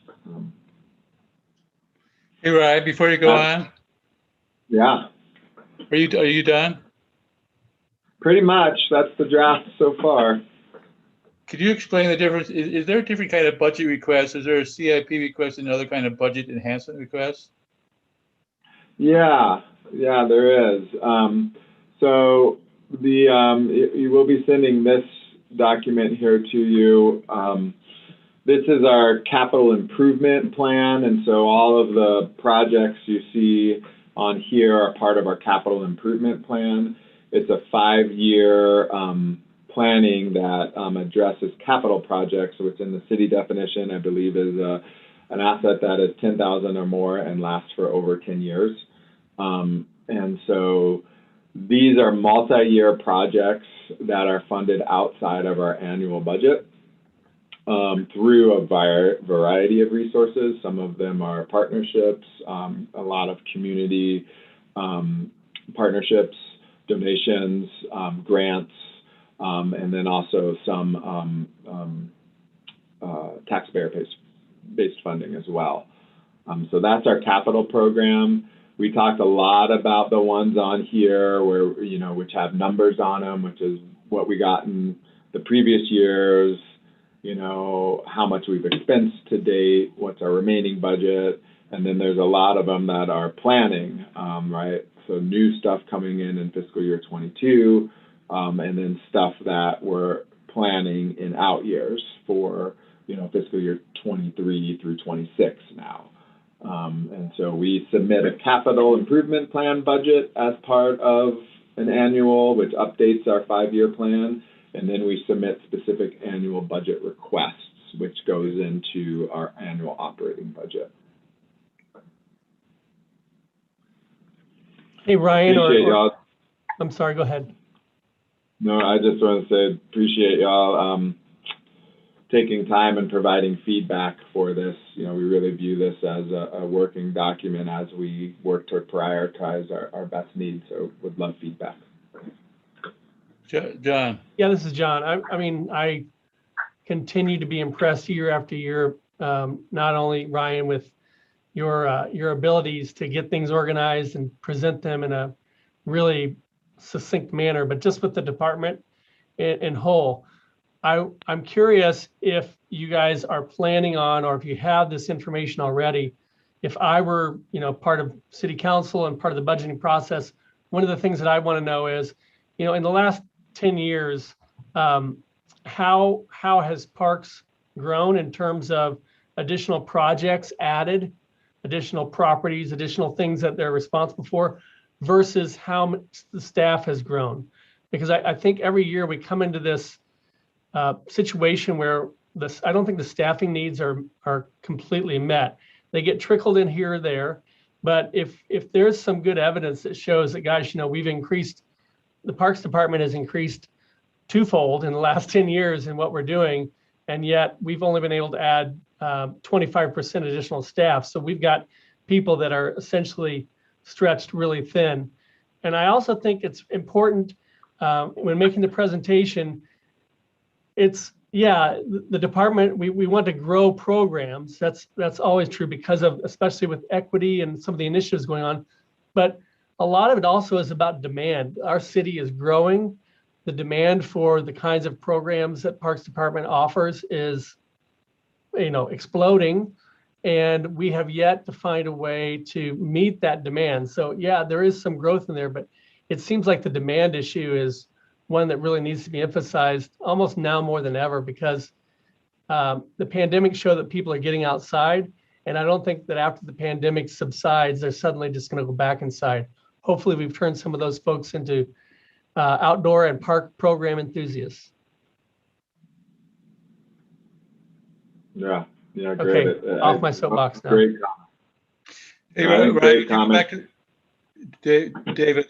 Hey, Ryan, before you go on, Yeah, are you done? pretty much. That's the draft so far. Could you explain the difference? Is there a different kind of budget request? Is there a CIP request and another kind of budget enhancement request? Yeah, there is. So you will be sending this document here to you. This is our capital improvement plan, and so all of the projects you see on here are part of our capital improvement plan. It's a 5-year planning that addresses capital projects, which in the city definition, I believe, is an asset that is 10,000 or more and lasts for over 10 years. And so these are multi-year projects that are funded outside of our annual budget through a variety of resources. Some of them are partnerships, a lot of community partnerships, donations, grants, and then also some taxpayer-based funding as well. So that's our capital program. We talked a lot about the ones on here where, which have numbers on them, which is what we got in the previous years, how much we've expensed to date, what's our remaining budget. And then there's a lot of them that are planning, right? So new stuff coming in fiscal year 22, and then stuff that we're planning in out years for, fiscal year 23 through 26 now. And so we submit a capital improvement plan budget as part of an annual, which updates our 5-year plan. And then we submit specific annual budget requests, which goes into our annual operating budget. Hey, Ryan, Appreciate y'all. I'm sorry, go ahead. No, I just want to say appreciate y'all taking time and providing feedback for this. We really view this as a working document as we work to prioritize our best needs. So would love feedback. John. Yeah, this is John. I continue to be impressed year after year, not only Ryan with your abilities to get things organized and present them in a really succinct manner, but just with the department in whole. I'm curious if you guys are planning on, or if you have this information already, if I were, part of city council and part of the budgeting process, one of the things that I want to know is, in the last 10 years, how has parks grown in terms of additional projects added, additional properties, additional things that they're responsible for, versus how much the staff has grown? Because I think every year we come into this situation where I don't think the staffing needs are completely met. They get trickled in here or there, but if there's some good evidence that shows that, guys, we've increased, the Parks Department has increased twofold in the last 10 years in what we're doing, and yet we've only been able to add 25% additional staff. So we've got people that are essentially stretched really thin. And I also think it's important when making the presentation, the department, we want to grow programs. That's always true because of, especially with equity and some of the initiatives going on. But a lot of it also is about demand. Our city is growing. The demand for the kinds of programs that Parks Department offers is, exploding. And we have yet to find a way to meet that demand. So yeah, there is some growth in there, but it seems like the demand issue is one that really needs to be emphasized almost now more than ever, because the pandemic showed that people are getting outside. And I don't think that after the pandemic subsides, they're suddenly just going to go back inside. Hopefully we've turned some of those folks into outdoor and park program enthusiasts. Yeah, great. Okay, off my soapbox now. Great comment. Hey, Ryan, come back to David.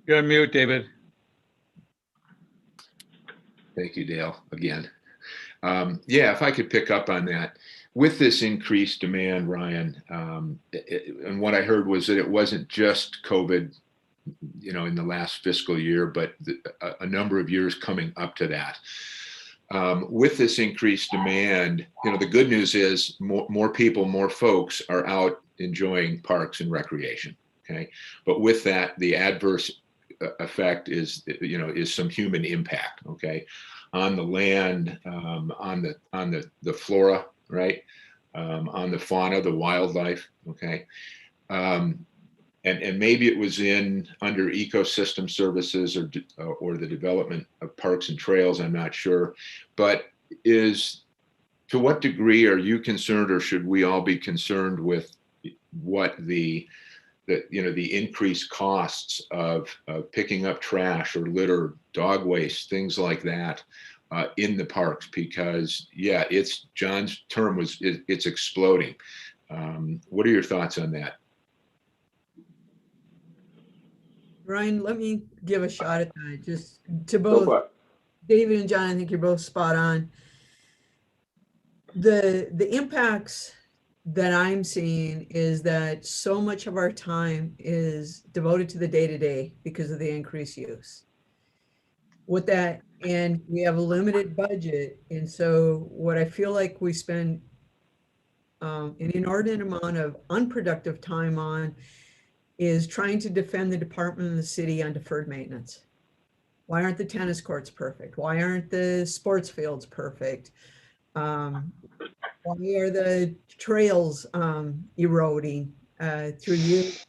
You're on mute, David. Thank you, Dale, again. If I could pick up on that. With this increased demand, Ryan, and what I heard was that it wasn't just COVID, in the last fiscal year, but a number of years coming up to that. with this increased demand, the good news is more people, more folks are out enjoying parks and recreation. Okay, but with that, the adverse effect is some human impact. Okay, on the land, on the flora, right, on the fauna, the wildlife. Okay. And maybe it was under ecosystem services or the development of parks and trails. I'm not sure, but to what degree are you concerned, or should we all be concerned with what the increased costs of picking up trash or litter, dog waste, things like that in the parks? Because John's term was it's exploding. What are your thoughts on that? Ryan, let me give a shot at that. Just to both David and John, I think you're both spot on. The impacts that I'm seeing is that so much of our time is devoted to the day-to-day because of the increased use. And we have a limited budget. And so what I feel like we spend an inordinate amount of unproductive time on is trying to defend the department and the city on deferred maintenance. Why aren't the tennis courts perfect? Why aren't the sports fields perfect? Why are the trails eroding through use?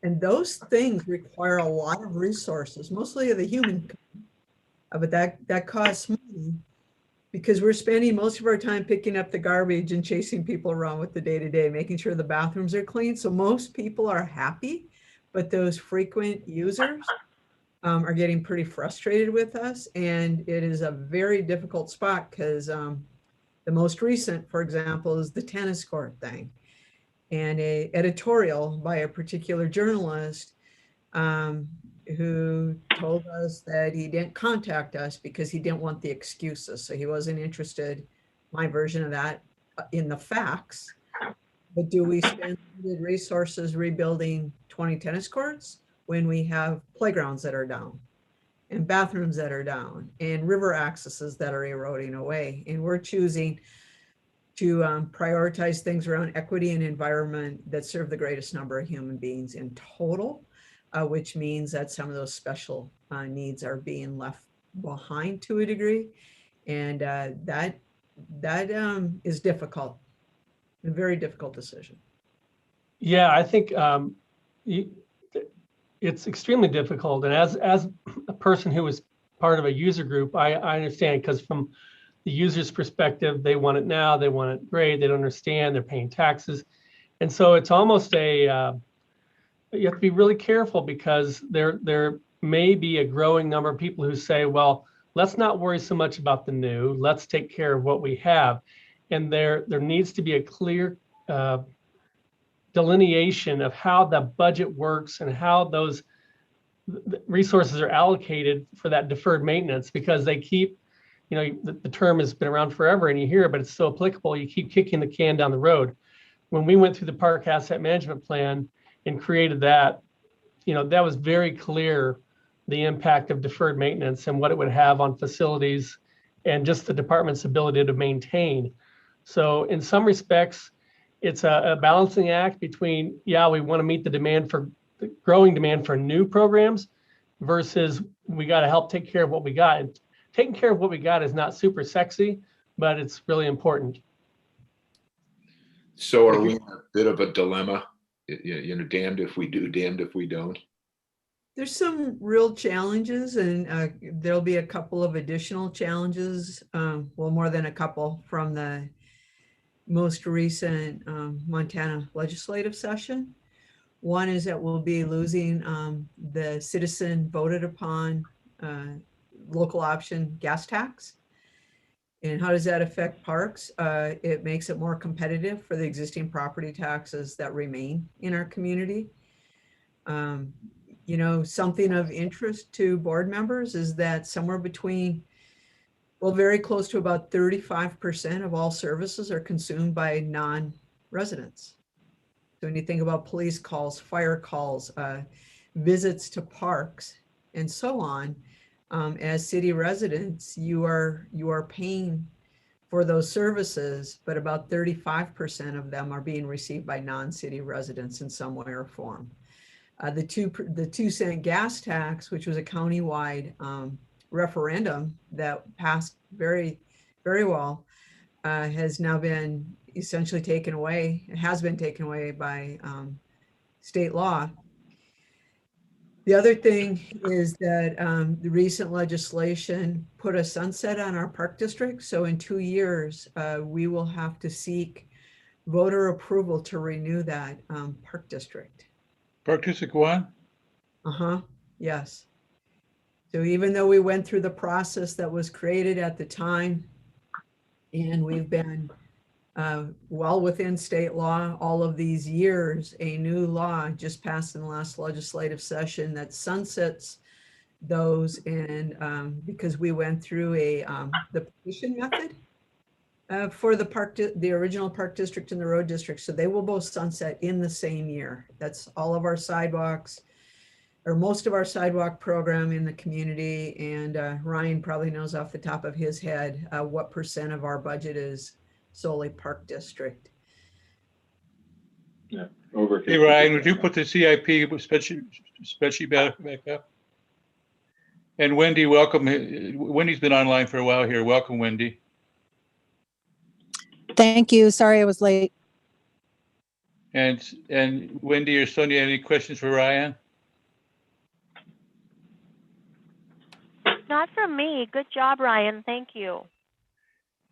And those things require a lot of resources, mostly of the human, but that costs money because we're spending most of our time picking up the garbage and chasing people around with the day-to-day, making sure the bathrooms are clean. So most people are happy, but those frequent users are getting pretty frustrated with us. And it is a very difficult spot because the most recent, for example, is the tennis court thing. And an editorial by a particular journalist who told us that he didn't contact us because he didn't want the excuses. So he wasn't interested, my version of that, in the facts. But do we spend resources rebuilding 20 tennis courts when we have playgrounds that are down and bathrooms that are down and river accesses that are eroding away? And we're choosing to prioritize things around equity and environment that serve the greatest number of human beings in total, which means that some of those special needs are being left behind to a degree. And that is difficult, a very difficult decision. Yeah, I think it's extremely difficult. And as a person who was part of a user group, I understand, because from the user's perspective, they want it now, they want it great, they don't understand, they're paying taxes. And so it's almost you have to be really careful because there may be a growing number of people who say, well, let's not worry so much about the new, let's take care of what we have. And there needs to be a clear delineation of how the budget works and how those resources are allocated for that deferred maintenance, because they keep, the term has been around forever and you hear it, but it's so applicable, you keep kicking the can down the road. When we went through the park asset management plan and created that, that was very clear, the impact of deferred maintenance and what it would have on facilities and just the department's ability to maintain. So in some respects, it's a balancing act between, we want to meet the growing demand for new programs versus we got to help take care of what we got. And taking care of what we got is not super sexy, but it's really important. So are we in a bit of a dilemma? Damned if we do, damned if we don't. There's some real challenges, and there'll be a couple of additional challenges, well, more than a couple, from the most recent Montana legislative session. One is that we'll be losing the citizen voted upon local option gas tax. And how does that affect parks? It makes it more competitive for the existing property taxes that remain in our community. Something of interest to board members is that somewhere between, very close to about 35% of all services are consumed by non-residents. So when you think about police calls, fire calls, visits to parks, and so on, as city residents, you are paying for those services, but about 35% of them are being received by non-city residents in some way or form. The 2-cent gas tax, which was a countywide referendum that passed very, very well, has now been essentially taken away. It has been taken away by state law. The other thing is that the recent legislation put a sunset on our park district. So in 2 years, we will have to seek voter approval to renew that park district. Park District 1? Yes. So even though we went through the process that was created at the time, and we've been well within state law all of these years, a new law just passed in the last legislative session that sunsets those, and because we went through the petition method for the original park district and the road district, so they will both sunset in the same year. That's all of our sidewalks, or most of our sidewalk program in the community. And Ryan probably knows off the top of his head what % of our budget is solely park district. Yeah, over. Hey, Ryan, would you put the CIP spreadsheet back up? And Wendy, welcome. Wendy's been online for a while here. Welcome, Wendy. Thank you. Sorry I was late. And Wendy or Sonia, any questions for Ryan? Not from me. Good job, Ryan. Thank you.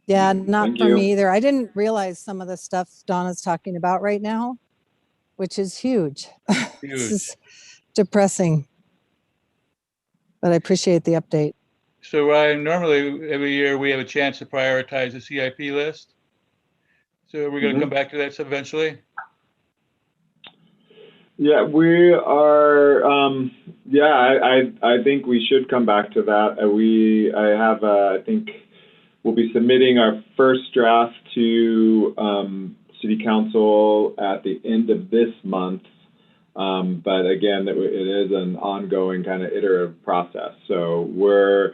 Yeah, not Thank for you. me either. I didn't realize some of the stuff Donna's talking about right now, which is huge. This is depressing. But I appreciate the update. So Ryan, normally every year we have a chance to prioritize the CIP list. So we're going to come back to that eventually. Yeah, we are. I think we should come back to that. I think we'll be submitting our first draft to City Council at the end of this month. But again, it is an ongoing kind of iterative process. So we're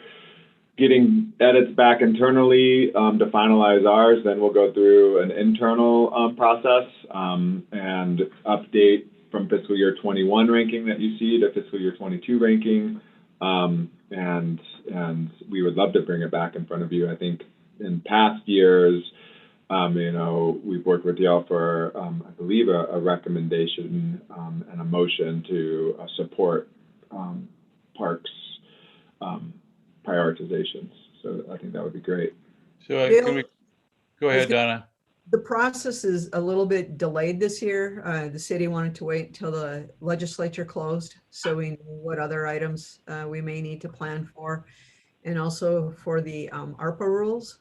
getting edits back internally to finalize ours. Then we'll go through an internal process and update from fiscal year 21 ranking that you see to fiscal year 22 ranking. And we would love to bring it back in front of you. I think in past years, we've worked with y'all for, I believe, a recommendation and a motion to support parks prioritizations. So I think that would be great. So can we go ahead, Donna? The process is a little bit delayed this year. The city wanted to wait until the legislature closed so we knew what other items we may need to plan for, and also for the ARPA rules,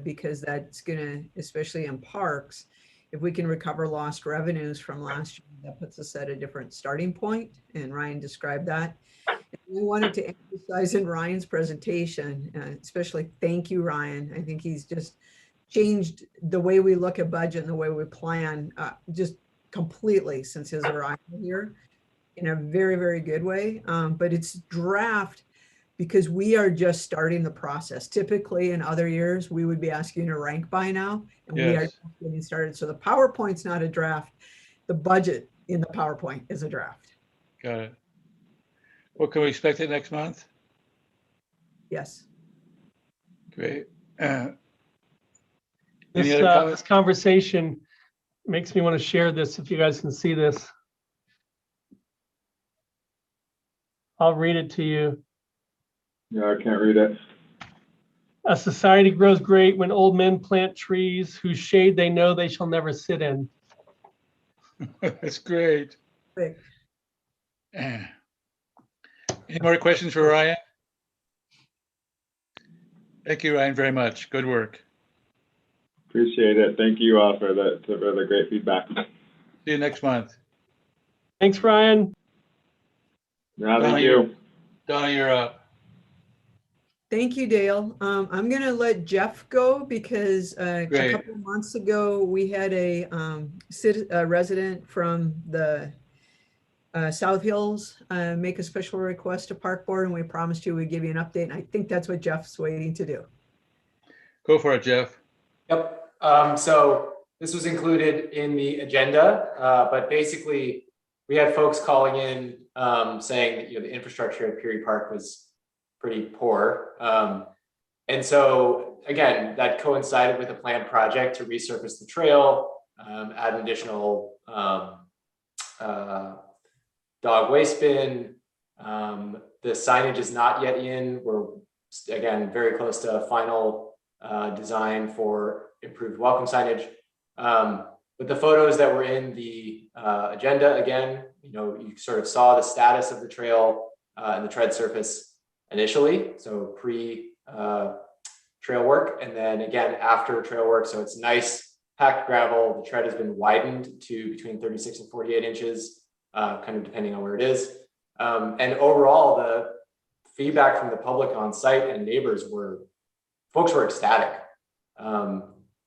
because that's going to, especially in parks, if we can recover lost revenues from last year, that puts us at a different starting point, and Ryan described that. And we wanted to emphasize in Ryan's presentation, especially thank you, Ryan. I think he's just changed the way we look at budget and the way we plan just completely since his arrival here in a very, very good way. But it's draft because we are just starting the process. Typically in other years, we would be asking you to rank by now, and we are just getting started. So the PowerPoint's not a draft. The budget in the PowerPoint is a draft. Got it. Well, can we expect it next month? Yes. Great. This conversation makes me want to share this if you guys can see this. I'll read it to you. Yeah, I can't read it. A society grows great when old men plant trees whose shade they know they shall never sit in. That's great. Great. Any more questions for Ryan? Thank you, Ryan, very much. Good work. Appreciate it. Thank you all for the great feedback. See you next month. Thanks, Ryan. Yeah, thank you. Donna, you're up. Thank you, Dale. I'm going to let Jeff go because a couple of months ago we had a resident from the South Hills, make a special request to Park Board, and we promised you we'd give you an update. And I think that's what Jeff's waiting to do. Go for it, Jeff. Yep. So this was included in the agenda, but basically we had folks calling in saying that the infrastructure at Peary Park was pretty poor. And so again, that coincided with a planned project to resurface the trail, add an additional dog waste bin. The signage is not yet in. We're again very close to final design for improved welcome signage. But the photos that were in the agenda, again, you sort of saw the status of the trail and the tread surface initially, so pre trail work, and then again after trail work. So it's nice packed gravel. The tread has been widened to between 36 and 48 inches, kind of depending on where it is. And overall, the feedback from the public on site and neighbors folks were ecstatic.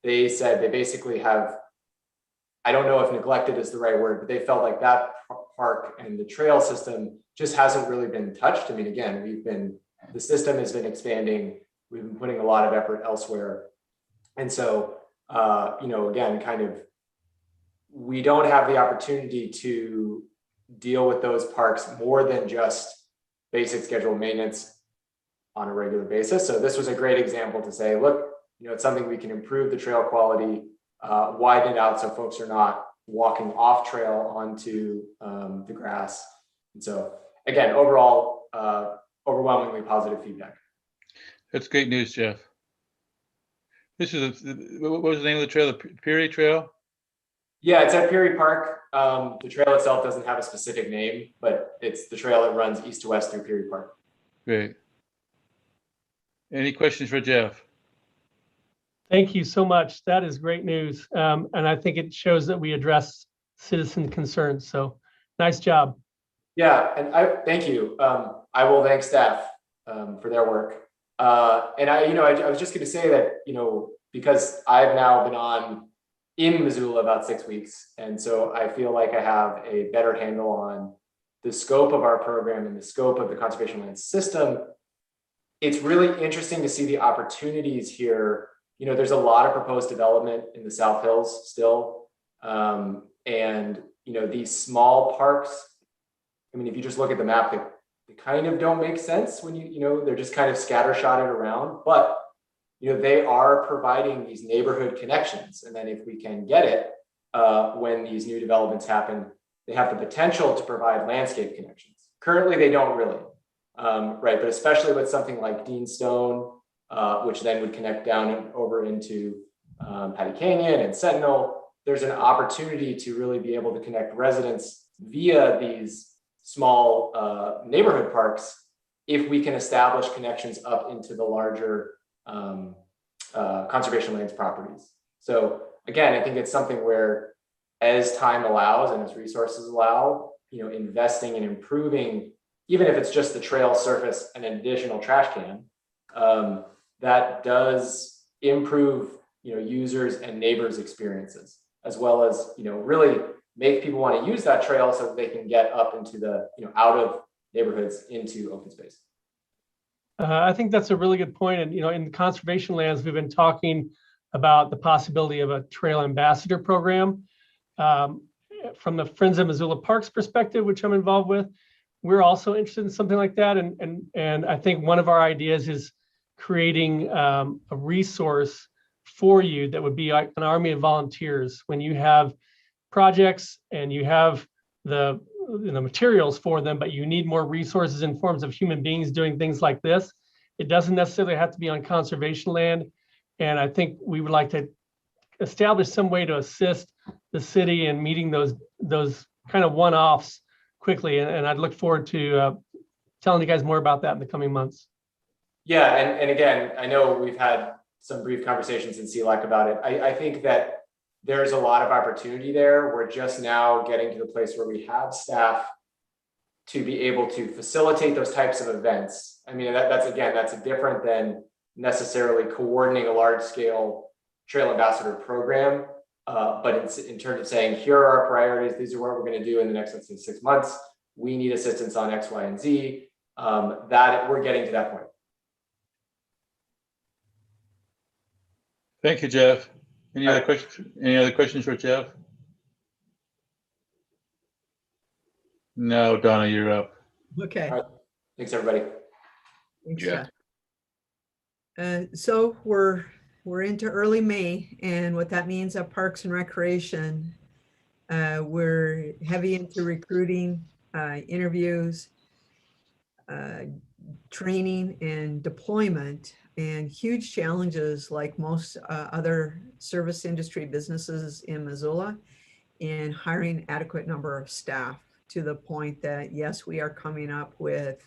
They said they basically have, I don't know if neglected is the right word, but they felt like that park and the trail system just hasn't really been touched. I mean, again, the system has been expanding. We've been putting a lot of effort elsewhere. And so, again, kind of, we don't have the opportunity to deal with those parks more than just basic scheduled maintenance on a regular basis. So this was a great example to say, look, it's something we can improve the trail quality, widen it out so folks are not walking off trail onto the grass. And so again, overall, overwhelmingly positive feedback. That's great news, Jeff. This is what was the name of the trail? The Peary Trail? Yeah, it's at Peary Park. The trail itself doesn't have a specific name, but it's the trail that runs east to west through Peary Park. Great. Any questions for Jeff? Thank you so much. That is great news. And I think it shows that we address citizen concerns. So nice job. Yeah, and I thank you. I will thank staff for their work. And I was just going to say that, because I've now been in Missoula about 6 weeks. And so I feel like I have a better handle on the scope of our program and the scope of the conservation land system. It's really interesting to see the opportunities here. There's a lot of proposed development in the South Hills still. And, these small parks, I mean, if you just look at the map, they kind of don't make sense when they're just kind of scattershotted around, but they are providing these neighborhood connections. And then if we can get it, when these new developments happen, they have the potential to provide landscape connections. Currently, they don't really, right? But especially with something like Dean Stone, which then would connect down and over into Patty Canyon and Sentinel, there's an opportunity to really be able to connect residents via these small neighborhood parks if we can establish connections up into the larger conservation lands properties. So again, I think it's something where, as time allows and as resources allow, investing and improving, even if it's just the trail surface and an additional trash can, that does improve users and neighbors' experiences, as well as really make people want to use that trail so that they can get up into the out of neighborhoods into open space. I think that's a really good point. And, in the conservation lands, we've been talking about the possibility of a trail ambassador program. From the Friends of Missoula Parks perspective, which I'm involved with, we're also interested in something like that. And I think one of our ideas is creating a resource for you that would be like an army of volunteers. When you have projects and you have the materials for them, but you need more resources in forms of human beings doing things like this. It doesn't necessarily have to be on conservation land. And I think we would like to establish some way to assist the city in meeting those kind of one-offs quickly. And I'd look forward to telling you guys more about that in the coming months. Yeah, and again, I know we've had some brief conversations in CLAC about it. I think that there's a lot of opportunity there. We're just now getting to the place where we have staff to be able to facilitate those types of events. I mean, that's different than necessarily coordinating a large scale trail ambassador program. But it's in terms of saying, here are our priorities. These are what we're going to do in the next, let's say, 6 months. we need assistance on X, Y, and Z, that we're getting to that point. Thank you, Jeff. Any other questions? Any other questions for Jeff? No, Donna, you're up. Okay. All right. Thanks, everybody. Thanks, Yeah. Jeff. So we're into early May, and what that means at Parks and Recreation, we're heavy into recruiting, interviews, training and deployment, and huge challenges like most other service industry businesses in Missoula in hiring adequate number of staff, to the point that, yes, we are coming up with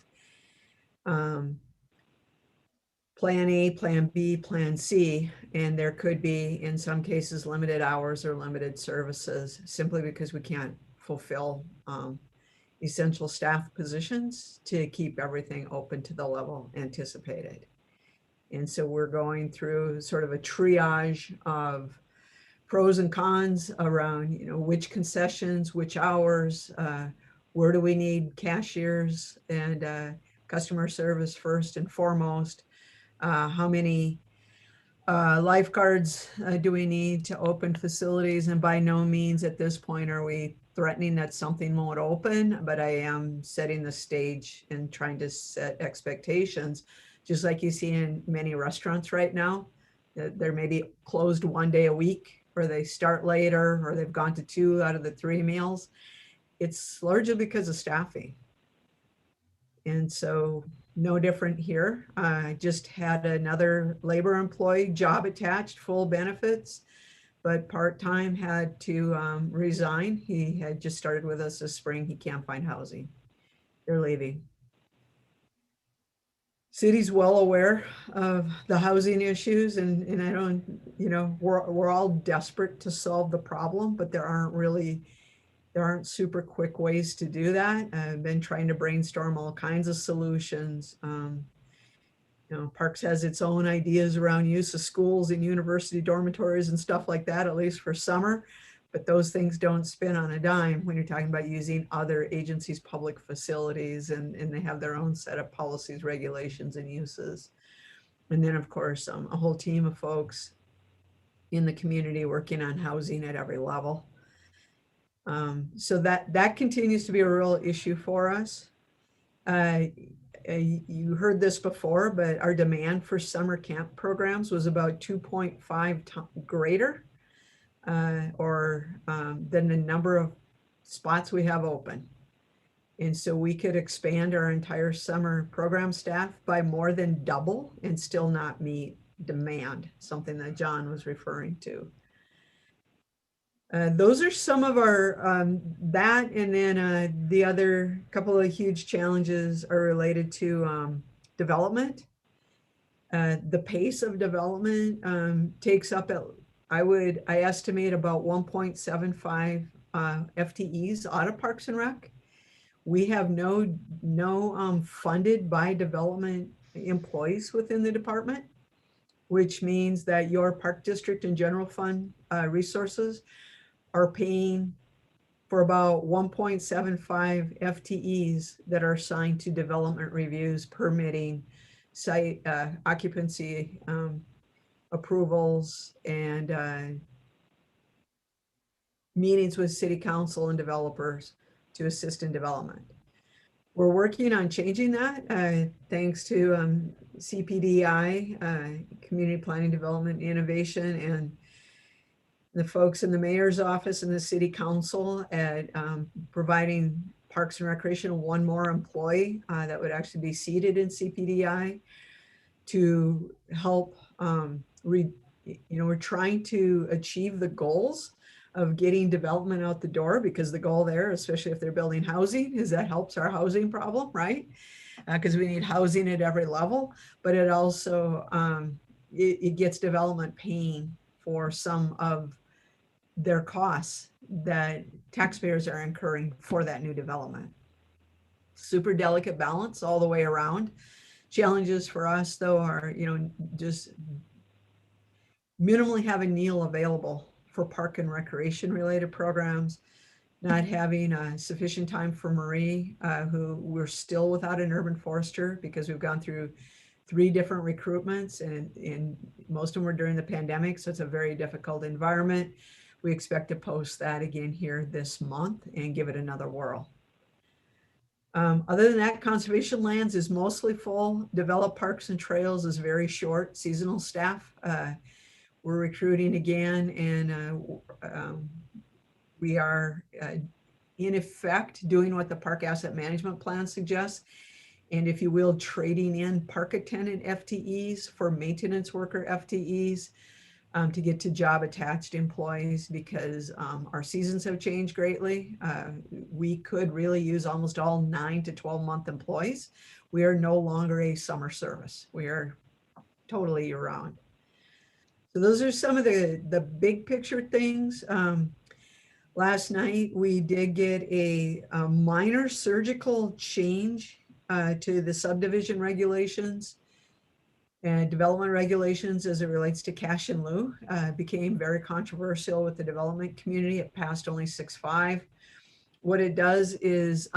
Plan A, Plan B, Plan C, and there could be, in some cases, limited hours or limited services, simply because we can't fulfill essential staff positions to keep everything open to the level anticipated. And so we're going through sort of a triage of pros and cons around, which concessions, which hours, where do we need cashiers and customer service first and foremost. How many lifeguards do we need to open facilities? And by no means at this point are we threatening that something won't open, but I am setting the stage and trying to set expectations, just like you see in many restaurants right now. They're maybe closed one day a week, or they start later, or they've gone to 2 out of the 3 meals. It's largely because of staffing. And so no different here. I just had another labor employee, job attached, full benefits, but part-time, had to resign. He had just started with us this spring. He can't find housing. They're leaving. City's well aware of the housing issues, and I don't, we're all desperate to solve the problem, but there aren't super quick ways to do that. I've been trying to brainstorm all kinds of solutions. Parks has its own ideas around use of schools and university dormitories and stuff like that, at least for summer. But those things don't spin on a dime when you're talking about using other agencies' public facilities, and they have their own set of policies, regulations, and uses. And then, of course, a whole team of folks in the community working on housing at every level. So that continues to be a real issue for us. You heard this before, but our demand for summer camp programs was about 2.5 times greater than the number of spots we have open. And so we could expand our entire summer program staff by more than double and still not meet demand, something that John was referring to. Those are some of our, that, and then the other couple of huge challenges are related to development. The pace of development takes up, I estimate about 1.75 FTEs out of Parks and Rec. We have no funded by development employees within the department, which means that your park district and general fund resources are paying for about 1.75 FTEs that are assigned to development reviews, permitting, site occupancy approvals, and meetings with city council and developers to assist in development. We're working on changing that thanks to CPDI, Community Planning Development Innovation, and the folks in the mayor's office and the city council at providing Parks and Recreation one more employee that would actually be seated in CPDI to help we're trying to achieve the goals of getting development out the door, because the goal there, especially if they're building housing, is that helps our housing problem, right? Because we need housing at every level, but it also it gets development paying for some of their costs that taxpayers are incurring for that new development. Super delicate balance all the way around. Challenges for us, though, are just minimally having Neil available for park and recreation related programs, not having sufficient time for Marie, who we're still without an urban forester because we've gone through 3 different recruitments and most of them were during the pandemic. So it's a very difficult environment. We expect to post that again here this month and give it another whirl. Other than that, conservation lands is mostly full. Developed parks and trails is very short. Seasonal staff, we're recruiting again, and we are in effect doing what the park asset management plan suggests. And if you will, trading in park attendant FTEs for maintenance worker FTEs to get to job attached employees, because our seasons have changed greatly. We could really use almost all 9 to 12-month employees. We are no longer a summer service. We are totally year round. So those are some of the big picture things. Last night, we did get a minor surgical change to the subdivision regulations and development regulations as it relates to cash in lieu. Became very controversial with the development community. It passed only 6-5. What it does is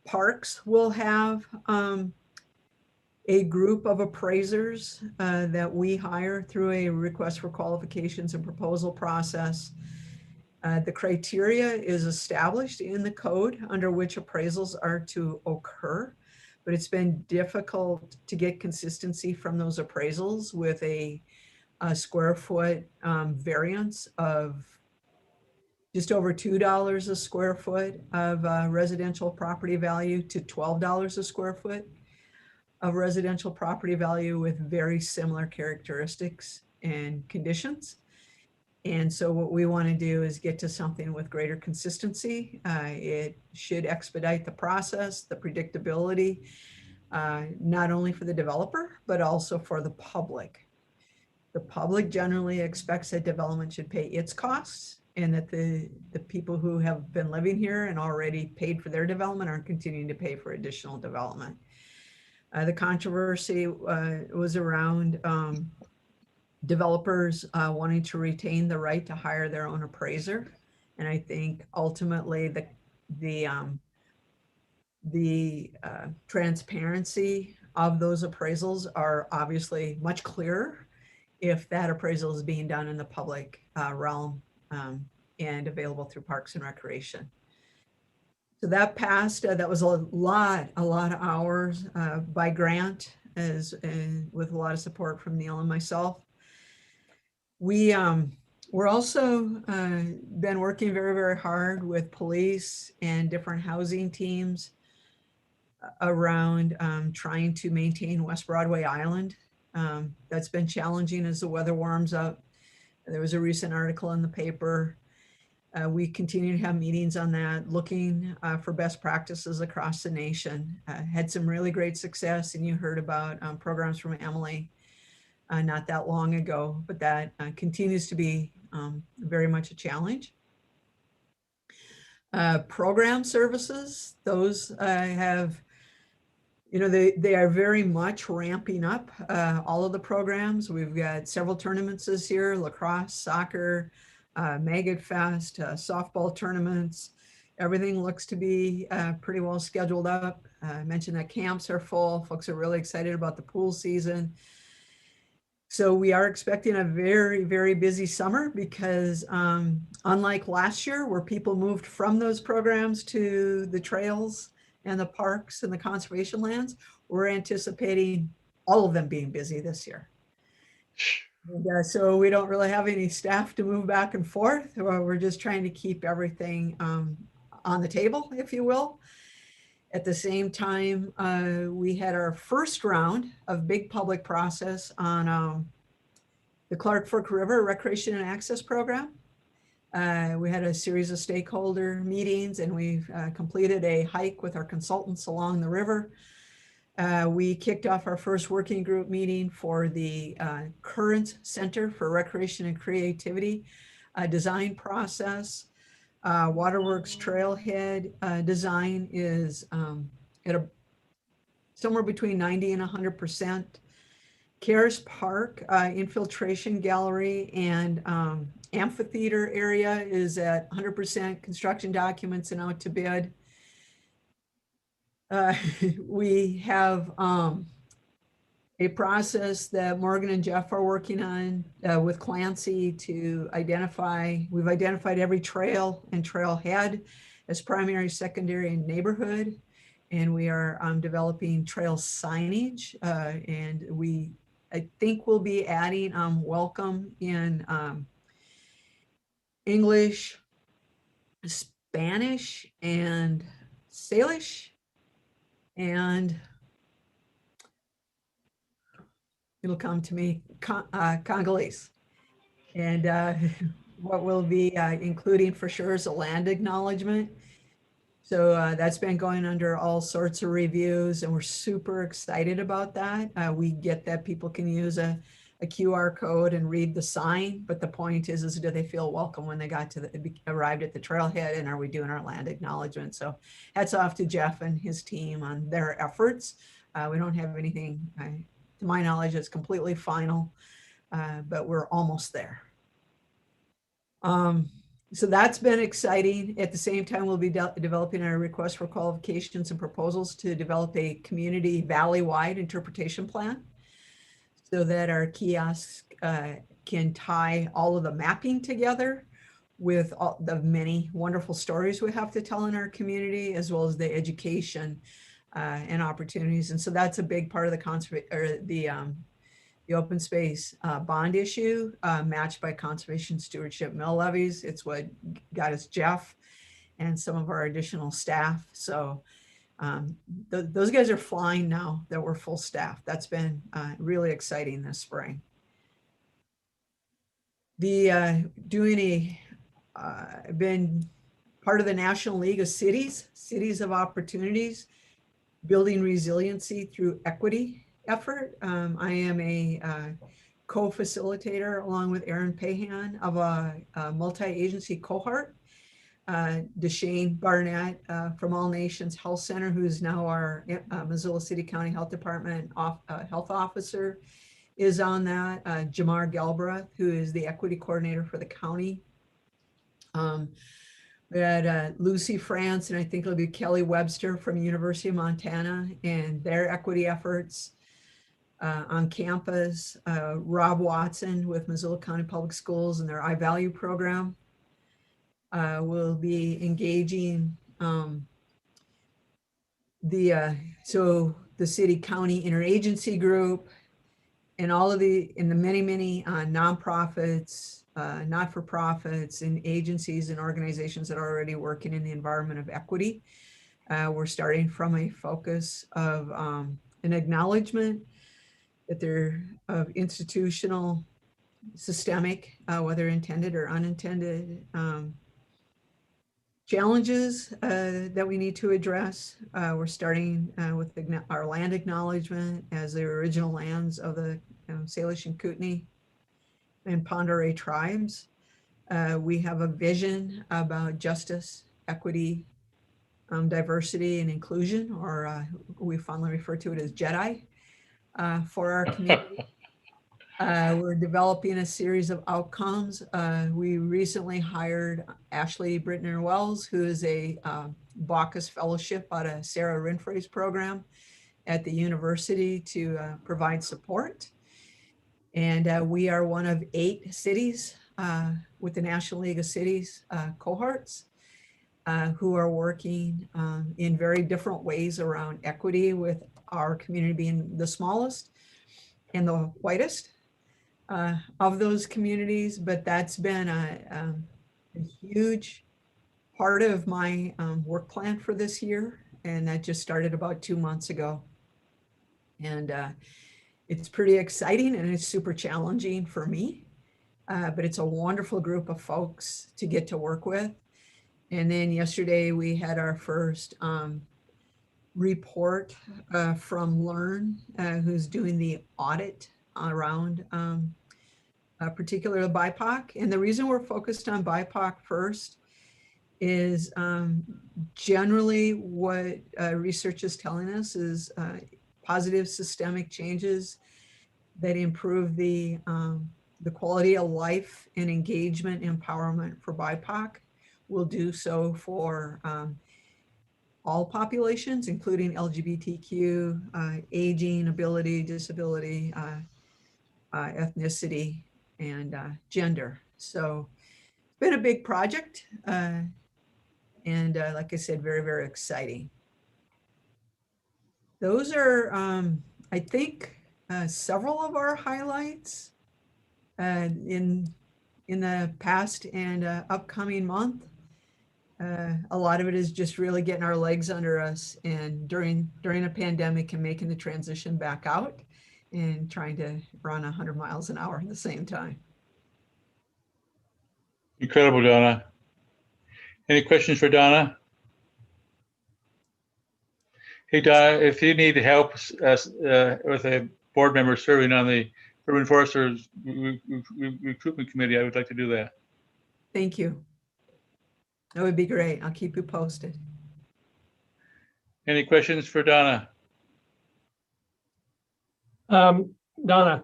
parks will have a group of appraisers that we hire through a request for qualifications and proposal process. The criteria is established in the code under which appraisals are to occur, but it's been difficult to get consistency from those appraisals with a square foot variance of just over $2 a square foot of residential property value to $12 a square foot of residential property value with very similar characteristics and conditions. And so what we want to do is get to something with greater consistency. It should expedite the process, the predictability, not only for the developer, but also for the public. The public generally expects that development should pay its costs, and that the people who have been living here and already paid for their development aren't continuing to pay for additional development. The controversy was around developers wanting to retain the right to hire their own appraiser. And I think ultimately the transparency of those appraisals are obviously much clearer if that appraisal is being done in the public realm and available through Parks and Recreation. So that passed. That was a lot of hours by grant, with a lot of support from Neil and myself. We're also been working very, very hard with police and different housing teams around trying to maintain West Broadway Island. That's been challenging as the weather warms up. There was a recent article in the paper. We continue to have meetings on that, looking for best practices across the nation. Had some really great success, and you heard about programs from Emily not that long ago, but that continues to be very much a challenge. Program services, those have, they are very much ramping up all of the programs. We've got several tournaments this year: lacrosse, soccer, Maggot Fest, softball tournaments. Everything looks to be pretty well scheduled up. I mentioned that camps are full. Folks are really excited about the pool season. So we are expecting a very, very busy summer because unlike last year where people moved from those programs to the trails and the parks and the conservation lands, we're anticipating all of them being busy this year. And, so we don't really have any staff to move back and forth. We're just trying to keep everything on the table, if you will. At the same time, we had our first round of big public process on the Clark Fork River Recreation and Access Program. We had a series of stakeholder meetings, and we've completed a hike with our consultants along the river. We kicked off our first working group meeting for the current Center for Recreation and Creativity design process. Waterworks Trailhead design is at somewhere between 90 and 100%. Cares Park infiltration gallery and amphitheater area is at 100% construction documents and out to bid. We have a process that Morgan and Jeff are working on with Clancy to identify, we've identified every trail and trailhead as primary, secondary, and neighborhood. And we are developing trail signage. And I think we'll be adding welcome in English, Spanish, and Salish, and it'll come to me, Congolese. And what we'll be including for sure is a land acknowledgement. So that's been going under all sorts of reviews, and we're super excited about that. We get that people can use a QR code and read the sign, but the point is do they feel welcome when they arrived at the trailhead, and are we doing our land acknowledgement? So hats off to Jeff and his team on their efforts. We don't have anything, to my knowledge, that's completely final, but we're almost there. So that's been exciting. At the same time, we'll be developing our request for qualifications and proposals to develop a community valley-wide interpretation plan so that our kiosks can tie all of the mapping together with all the many wonderful stories we have to tell in our community, as well as the education and opportunities. And so that's a big part of the open space bond issue matched by conservation stewardship mill levies. It's what got us Jeff and some of our additional staff. So those guys are flying now that we're full staff. That's been really exciting this spring. I've been part of the National League of Cities of Opportunities, building resiliency through equity effort. I am a co-facilitator along with Aaron Pahan of a multi-agency cohort. Deshane Barnett from All Nations Health Center, who is now our Mozilla City County Health Department health officer, is on that. Jamar Galbraith, who is the equity coordinator for the county. We had Lucy France, and I think it'll be Kelly Webster from University of Montana and their equity efforts on campus. Rob Watson with Mozilla County Public Schools and their iValue program. Will be engaging the city county interagency group and all of the many nonprofits, not-for-profits, and agencies and organizations that are already working in the environment of equity. We're starting from a focus of an acknowledgement that they're of institutional, systemic, whether intended or unintended, challenges that we need to address. We're starting with our land acknowledgement as the original lands of the Salish and Kootenai and Pend Oreille tribes. We have a vision about justice, equity, diversity, and inclusion, or we fondly refer to it as JEDI, for our community. We're developing a series of outcomes. We recently hired Ashley Brittner-Wells, who is a Baucus Fellowship out of Sarah Rinfrey's program at the university to provide support. And we are one of 8 cities with the National League of Cities cohorts who are working in very different ways around equity, with our community being the smallest and the whitest of those communities. But that's been a huge part of my work plan for this year. And that just started about 2 months ago. And it's pretty exciting, and it's super challenging for me, but it's a wonderful group of folks to get to work with. And then yesterday we had our first report from Learn, who's doing the audit around particularly BIPOC. And the reason we're focused on BIPOC first is generally what research is telling us is positive systemic changes that improve the quality of life and engagement empowerment for BIPOC. We'll do so for all populations, including LGBTQ, aging, ability, disability, ethnicity, and gender. So it's been a big project. And like I said, very, very exciting. Those are, I think, several of our highlights in the past and upcoming month. A lot of it is just really getting our legs under us and during a pandemic and making the transition back out and trying to run 100 miles an hour at the same time. Incredible, Donna. Any questions for Donna? Hey, Donna, if you need help with a board member serving on the Urban Foresters Recruitment Committee, I would like to do that. Thank you. That would be great. I'll keep you posted. Any questions for Donna? Donna,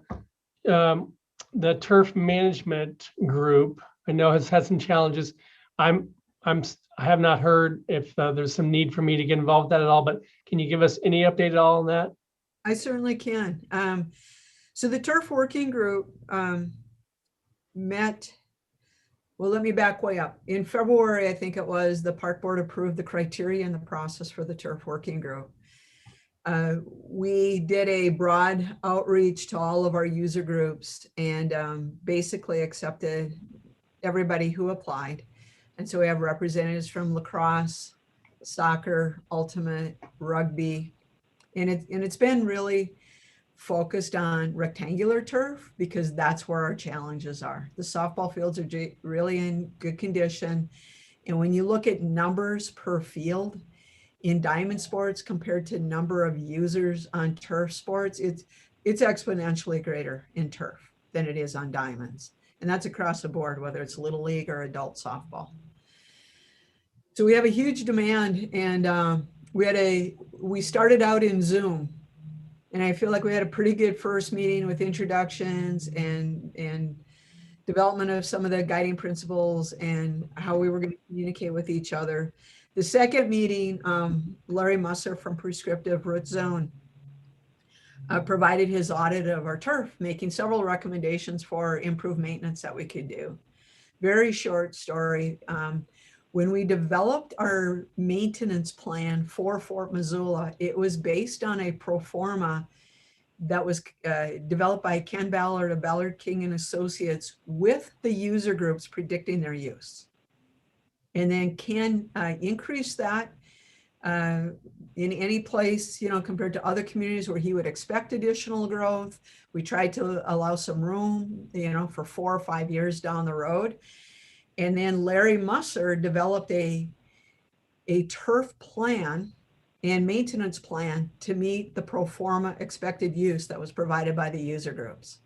the turf management group, I know has had some challenges. I have not heard if there's some need for me to get involved with that at all, but can you give us any update at all on that? I certainly can. So the turf working group met, well, let me back way up. In February, I think it was, the park board approved the criteria and the process for the turf working group. We did a broad outreach to all of our user groups and basically accepted everybody who applied. And so we have representatives from lacrosse, soccer, ultimate, rugby, and it's been really focused on rectangular turf because that's where our challenges are. The softball fields are really in good condition. And when you look at numbers per field in diamond sports compared to number of users on turf sports, it's exponentially greater in turf than it is on diamonds. And that's across the board, whether it's little league or adult softball. So we have a huge demand, and we started out in Zoom, and I feel like we had a pretty good first meeting with introductions and development of some of the guiding principles and how we were going to communicate with each other. The second meeting, Larry Musser from Prescriptive Root Zone provided his audit of our turf, making several recommendations for improved maintenance that we could do. Very short story. When we developed our maintenance plan for Fort Missoula, it was based on a pro forma that was developed by Ken Ballard of Ballard King and Associates with the user groups predicting their use. And then Ken increased that in any place, compared to other communities where he would expect additional growth. We tried to allow some room, for 4 or 5 years down the road. And then Larry Musser developed a turf plan and maintenance plan to meet the pro forma expected use that was provided by the user groups.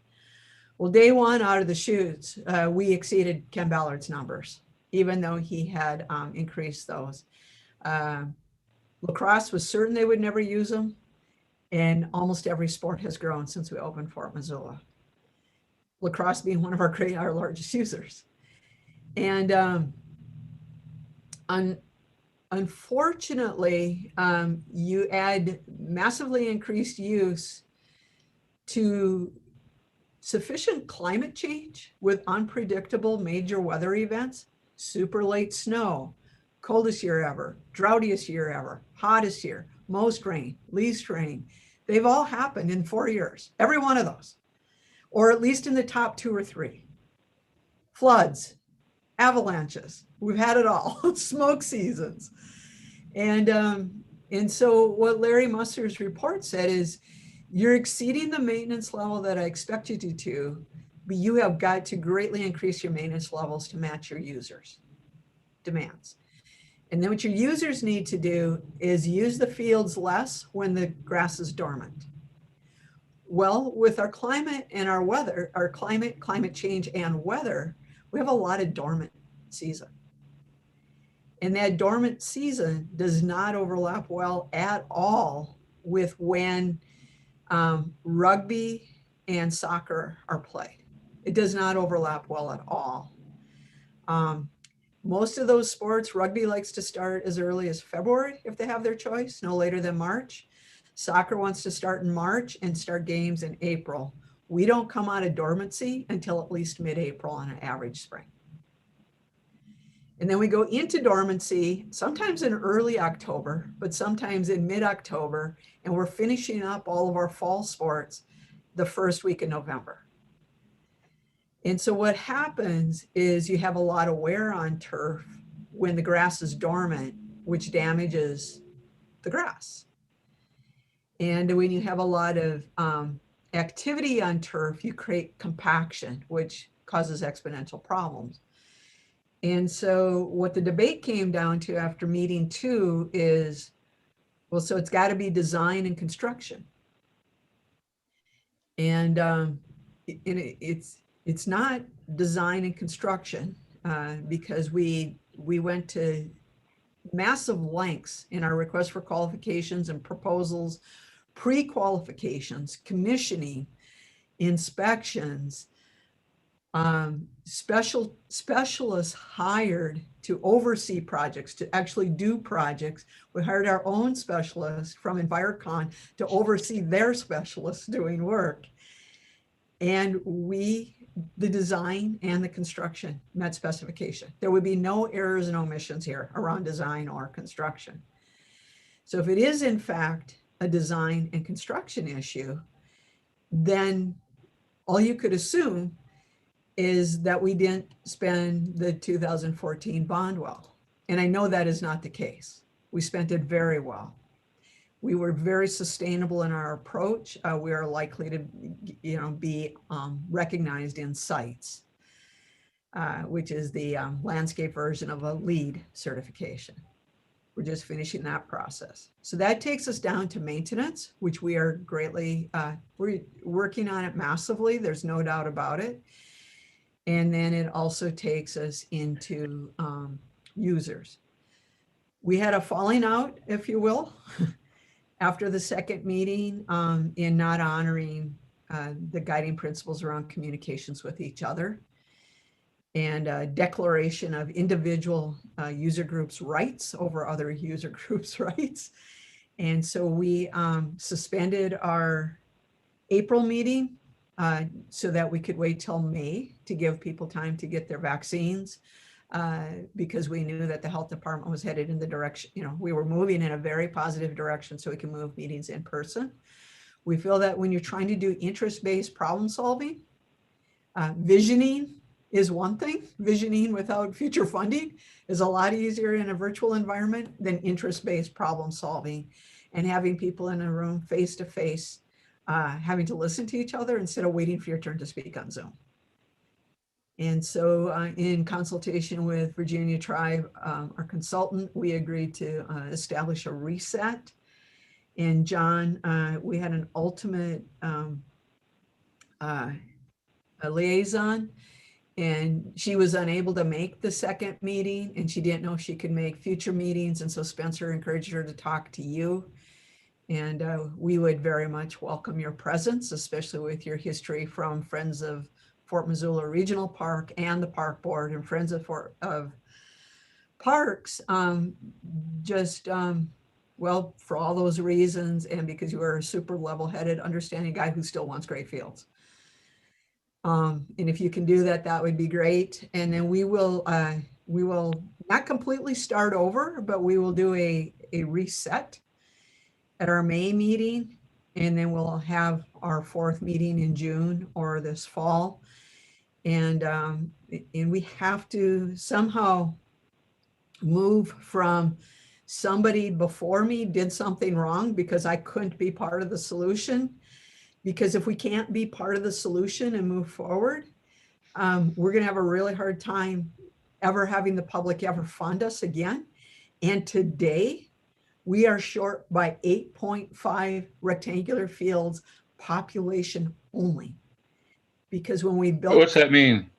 Well, day one out of the chutes, we exceeded Ken Ballard's numbers, even though he had increased those. Lacrosse was certain they would never use them, and almost every sport has grown since we opened Fort Missoula. Lacrosse being one of our largest users. And unfortunately, you add massively increased use to sufficient climate change with unpredictable major weather events, super late snow, coldest year ever, droughtiest year ever, hottest year, most rain, least rain. They've all happened in 4 years, every one of those, or at least in the top 2 or 3. Floods, avalanches, we've had it all, smoke seasons. And so what Larry Musser's report said is, you're exceeding the maintenance level that I expected you to, but you have got to greatly increase your maintenance levels to match your users' demands. And then what your users need to do is use the fields less when the grass is dormant. Well, with our climate and our weather, our climate change and weather, we have a lot of dormant season. And that dormant season does not overlap well at all with when rugby and soccer are played. It does not overlap well at all. Most of those sports, rugby likes to start as early as February if they have their choice, no later than March. Soccer wants to start in March and start games in April. We don't come out of dormancy until at least mid-April on an average spring. And then we go into dormancy, sometimes in early October, but sometimes in mid-October, and we're finishing up all of our fall sports the first week of November. And so what happens is you have a lot of wear on turf when the grass is dormant, which damages the grass. And when you have a lot of activity on turf, you create compaction, which causes exponential problems. And so what the debate came down to after meeting 2 is, well, so it's got to be design and construction. And it's not design and construction because we went to massive lengths in our request for qualifications and proposals, pre-qualifications, commissioning, inspections, specialists hired to oversee projects, to actually do projects. We hired our own specialist from EnviroCon to oversee their specialists doing work. And the design and the construction met specification. There would be no errors and omissions here around design or construction. So if it is in fact a design and construction issue, then all you could assume is that we didn't spend the 2014 bond well. And I know that is not the case. We spent it very well. We were very sustainable in our approach. We are likely to, be recognized in sites, which is the landscape version of a LEED certification. We're just finishing that process. So that takes us down to maintenance, which we are greatly, we're working on it massively. There's no doubt about it. And then it also takes us into users. We had a falling out, if you will, after the second meeting in not honoring the guiding principles around communications with each other and declaration of individual user groups' rights over other user groups' rights. And so we suspended our April meeting so that we could wait till May to give people time to get their vaccines because we knew that the health department was headed in the direction, we were moving in a very positive direction so we can move meetings in person. We feel that when you're trying to do interest-based problem solving, visioning is one thing. Visioning without future funding is a lot easier in a virtual environment than interest-based problem solving and having people in a room face-to-face, having to listen to each other instead of waiting for your turn to speak on Zoom. And so in consultation with Virginia Tribe, our consultant, we agreed to establish a reset. And John, we had an ultimate a liaison, and she was unable to make the second meeting and she didn't know if she could make future meetings. And so Spencer encouraged her to talk to you. And we would very much welcome your presence, especially with your history from Friends of Fort Missoula Regional Park and the Park Board and Friends of Parks, well, for all those reasons, and because you are a super level-headed, understanding guy who still wants great fields. And if you can do that, that would be great. And then we will not completely start over, but we will do a reset at our May meeting, and then we'll have our fourth meeting in June or this fall. And we have to somehow move from somebody before me did something wrong because I couldn't be part of the solution. Because if we can't be part of the solution and move forward, we're going to have a really hard time ever having the public ever fund us again. And today, we are short by 8.5 rectangular fields, population only. Because when we built— What's that mean?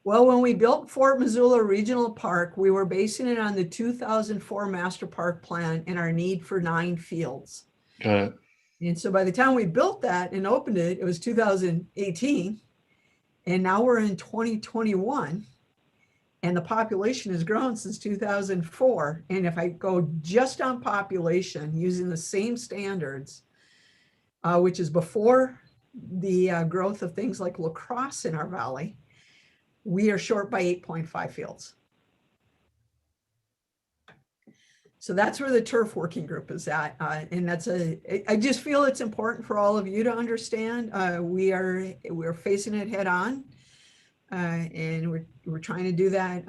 Well, when we built Fort Missoula Regional Park, we were basing it on the 2004 Master Park Plan and our need for 9 fields. Got it. And so by the time we built that and opened it, it was 2018. And now we're in 2021. And the population has grown since 2004. And if I go just on population using the same standards, which is before the growth of things like lacrosse in our valley, we are short by 8.5 fields. So that's where the turf working group is at. And I just feel it's important for all of you to understand. We're facing it head on. And we're trying to do that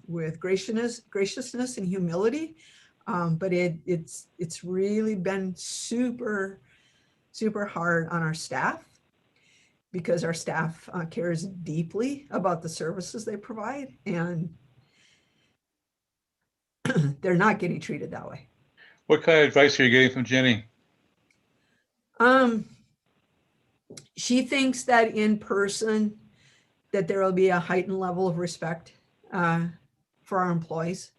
with graciousness and humility. But it's really been super hard on our staff, because our staff cares deeply about the services they provide, and they're not getting treated that way. What kind of advice are you getting from Jenny? She thinks that in person, that there will be a heightened level of respect for our employees.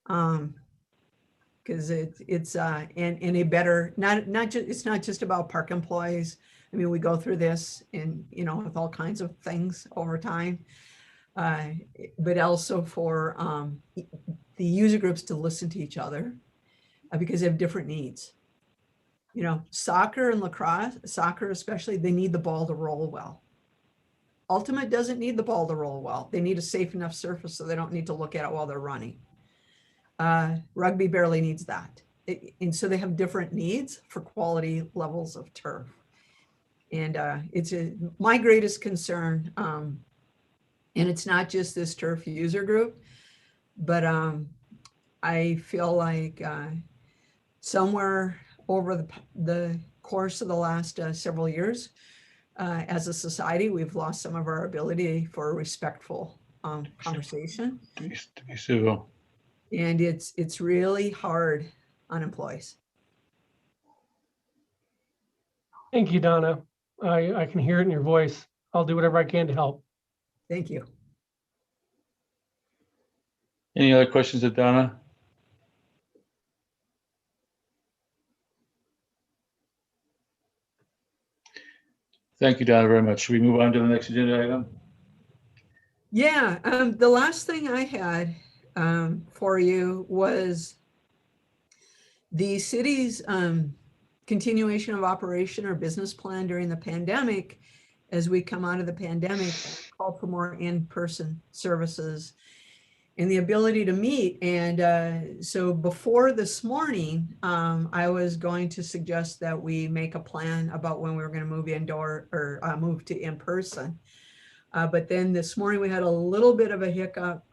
Because it's in a better, it's not just about park employees. I mean, we go through this in, with all kinds of things over time, but also for the user groups to listen to each other, because they have different needs. Soccer and lacrosse, soccer especially, they need the ball to roll well. Ultimate doesn't need the ball to roll well. They need a safe enough surface so they don't need to look at it while they're running. Rugby barely needs that. And so they have different needs for quality levels of turf. And it's my greatest concern, and it's not just this turf user group, but I feel like somewhere over the course of the last several years, as a society, we've lost some of our ability for a respectful conversation. To be civil. And it's really hard on employees. Thank you, Donna. I can hear it in your voice. I'll do whatever I can to help. Thank you. Any other questions of Donna? Thank you, Donna, very much. Should we move on to the next agenda item? Yeah, the last thing I had for you was the city's continuation of operation or business plan during the pandemic. As we come out of the pandemic, called for more in-person services and the ability to meet. And so before this morning, I was going to suggest that we make a plan about when we were going to move indoor or move to in-person. But then this morning we had a little bit of a hiccup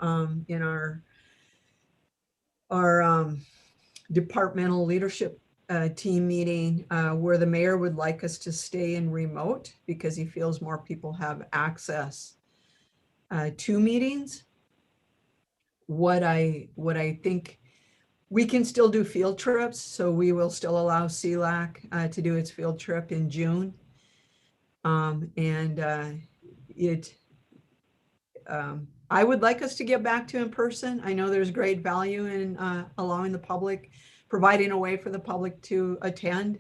in our departmental leadership team meeting where the mayor would like us to stay in remote because he feels more people have access to meetings. What I think, we can still do field trips, so we will still allow CLAC to do its field trip in June. I would like us to get back to in person. I know there's great value in allowing the public, providing a way for the public to attend,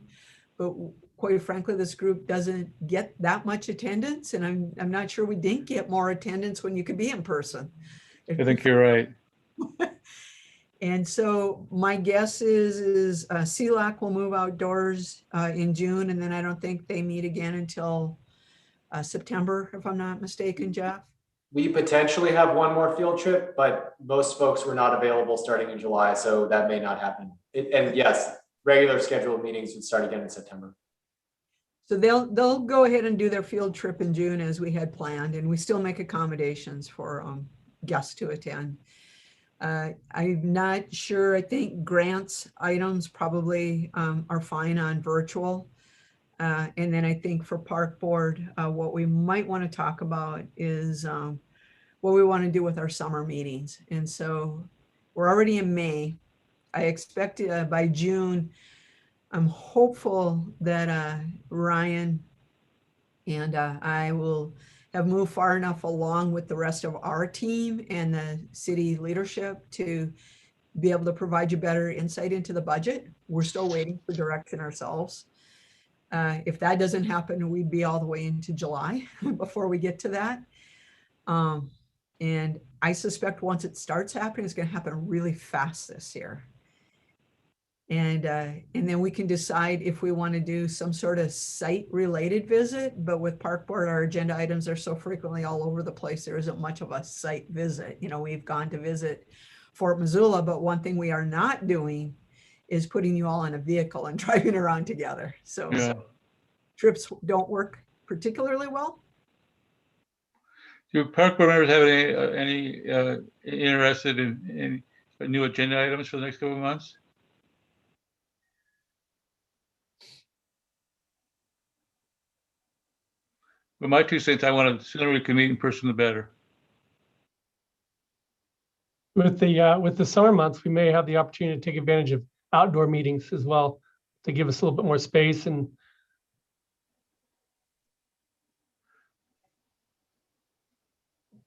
but quite frankly, this group doesn't get that much attendance, and I'm not sure we didn't get more attendance when you could be in person. I think you're right. And so my guess is CLAC will move outdoors in June, and then I don't think they meet again until September, if I'm not mistaken, Jeff. We potentially have one more field trip, but most folks were not available starting in July, so that may not happen. And yes, regular scheduled meetings would start again in September. So they'll go ahead and do their field trip in June as we had planned, and we still make accommodations for guests to attend. I'm not sure. I think grants items probably are fine on virtual. And then I think for park board, what we might want to talk about is what we want to do with our summer meetings. And so we're already in May. I expect by June, I'm hopeful that Ryan and I will have moved far enough along with the rest of our team and the city leadership to be able to provide you better insight into the budget. We're still waiting for direction ourselves. If that doesn't happen, we'd be all the way into July before we get to that. And I suspect once it starts happening, it's going to happen really fast this year. And then we can decide if we want to do some sort of site related visit, but with Park Board, our agenda items are so frequently all over the place. There isn't much of a site visit. You know, we've gone to visit Fort Missoula, but one thing we are not doing is putting you all in a vehicle and driving around together. So, Yeah. so trips don't work particularly well. Do park board members have any interested in new agenda items for the next couple of months? Well, my 2 cents, I want to, sooner we can meet in person, the better. With the summer months, we may have the opportunity to take advantage of outdoor meetings as well to give us a little bit more space. And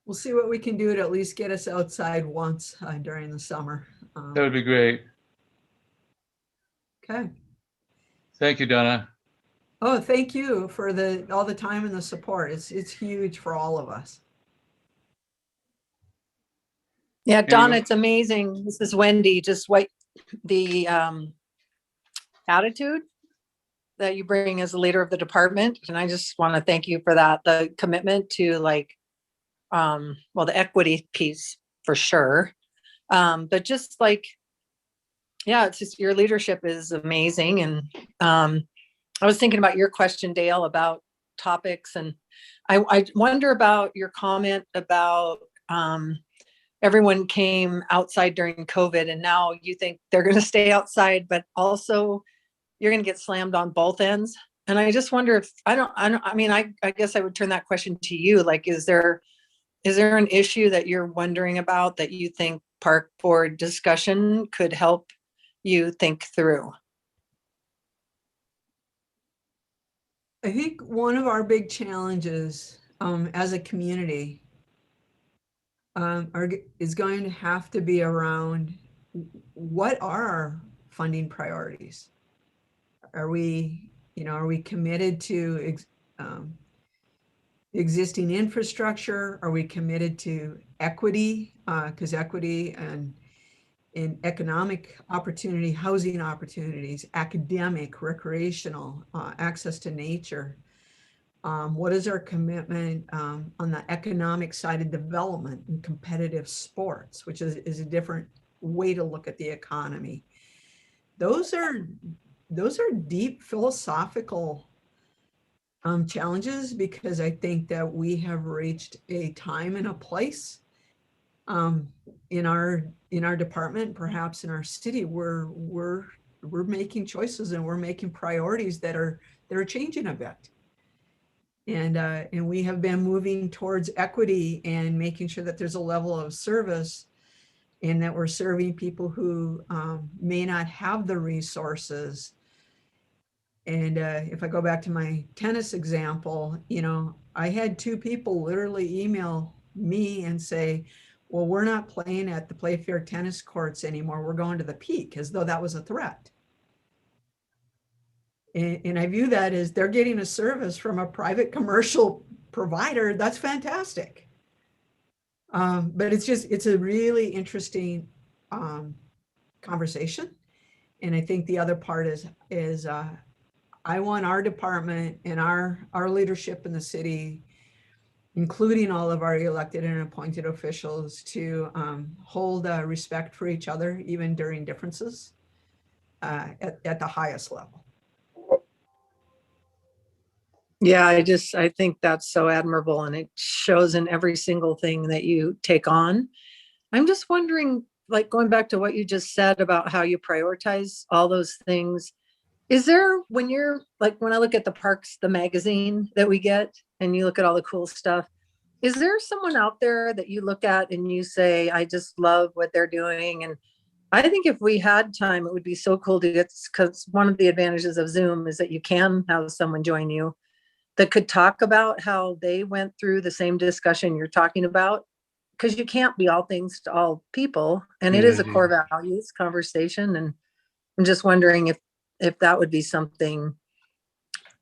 we'll see what we can do to at least get us outside once during the summer. That would be great. Okay. Thank you, Donna. Oh, thank you for all the time and the support. It's huge for all of us. Yeah, Donna, Anyone? it's amazing. This is Wendy, just what the attitude that you bring as a leader of the department. And I just want to thank you for that. The commitment to well, the equity piece for sure. But just yeah, it's just your leadership is amazing. And I was thinking about your question, Dale, about topics. And I wonder about your comment about everyone came outside during COVID and now you think they're going to stay outside, but also you're going to get slammed on both ends. And I just wonder if, I guess I would turn that question to you. Like, is there an issue that you're wondering about that you think Park Board discussion could help you think through? I think one of our big challenges as a community is going to have to be around what are our funding priorities? Are we committed to existing infrastructure? Are we committed to equity? Because equity and in economic opportunity, housing opportunities, academic, recreational, access to nature. What is our commitment on the economic side of development and competitive sports, which is a different way to look at the economy. Those are deep philosophical challenges, because I think that we have reached a time and a place in our department, perhaps in our city, where we're making choices and we're making priorities that are changing a bit. And we have been moving towards equity and making sure that there's a level of service and that we're serving people who may not have the resources. And if I go back to my tennis example, I had 2 people literally email me and say, well, we're not playing at the Playfair tennis courts anymore. We're going to the Peak, as though that was a threat. And I view that as they're getting a service from a private commercial provider. That's fantastic. But it's a really interesting conversation. And I think the other part is I want our department and our leadership in the city, including all of our elected and appointed officials, to hold respect for each other, even during differences at the highest level. Yeah, I think that's so admirable, and it shows in every single thing that you take on. I'm just wondering, like, going back to what you just said about how you prioritize all those things, is there, when I look at the Parks, the magazine that we get, and you look at all the cool stuff, is there someone out there that you look at and you say, I just love what they're doing? And I think if we had time, it would be so cool to get, because one of the advantages of Zoom is that you can have someone join you that could talk about how they went through the same discussion you're talking about, because you can't be all things to all people. And it is a core values conversation. And I'm just wondering if that would be something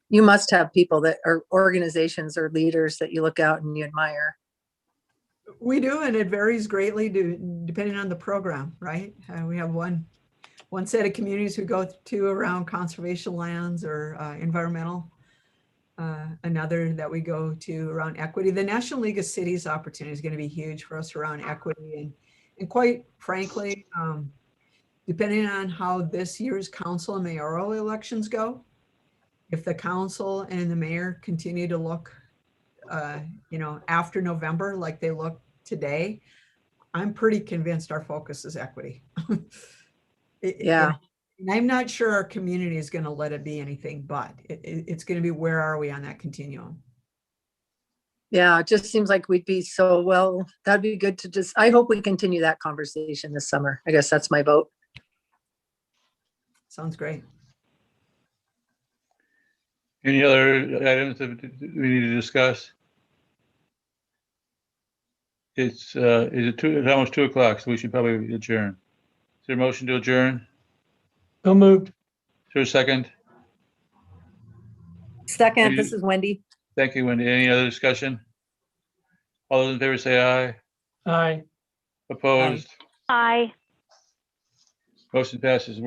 You must have people that are organizations or leaders that you look out and you admire. We do, and it varies greatly depending on the program, right? We have one set of communities who go to around conservation lands or environmental. Another that we go to around equity. The National League of Cities opportunity is going to be huge for us around equity. And quite frankly, depending on how this year's council and mayoral elections go, if the council and the mayor continue to look, after November, like they look today, I'm pretty convinced our focus is equity. Yeah. And I'm not sure our community is going to let it be anything but. It's going to be, where are we on that continuum? Yeah, it just seems like we'd be so well. That'd be good to just, I hope we continue that conversation this summer. I guess that's my vote. Sounds great. Any other items that we need to discuss? It's almost 2:00, so we should probably adjourn. Is there a motion to adjourn? So moved. Is there a second? Second, this is Wendy. Thank you, Wendy. Any other discussion? All those in favor say aye. Aye. Opposed? Aye. Motion passes.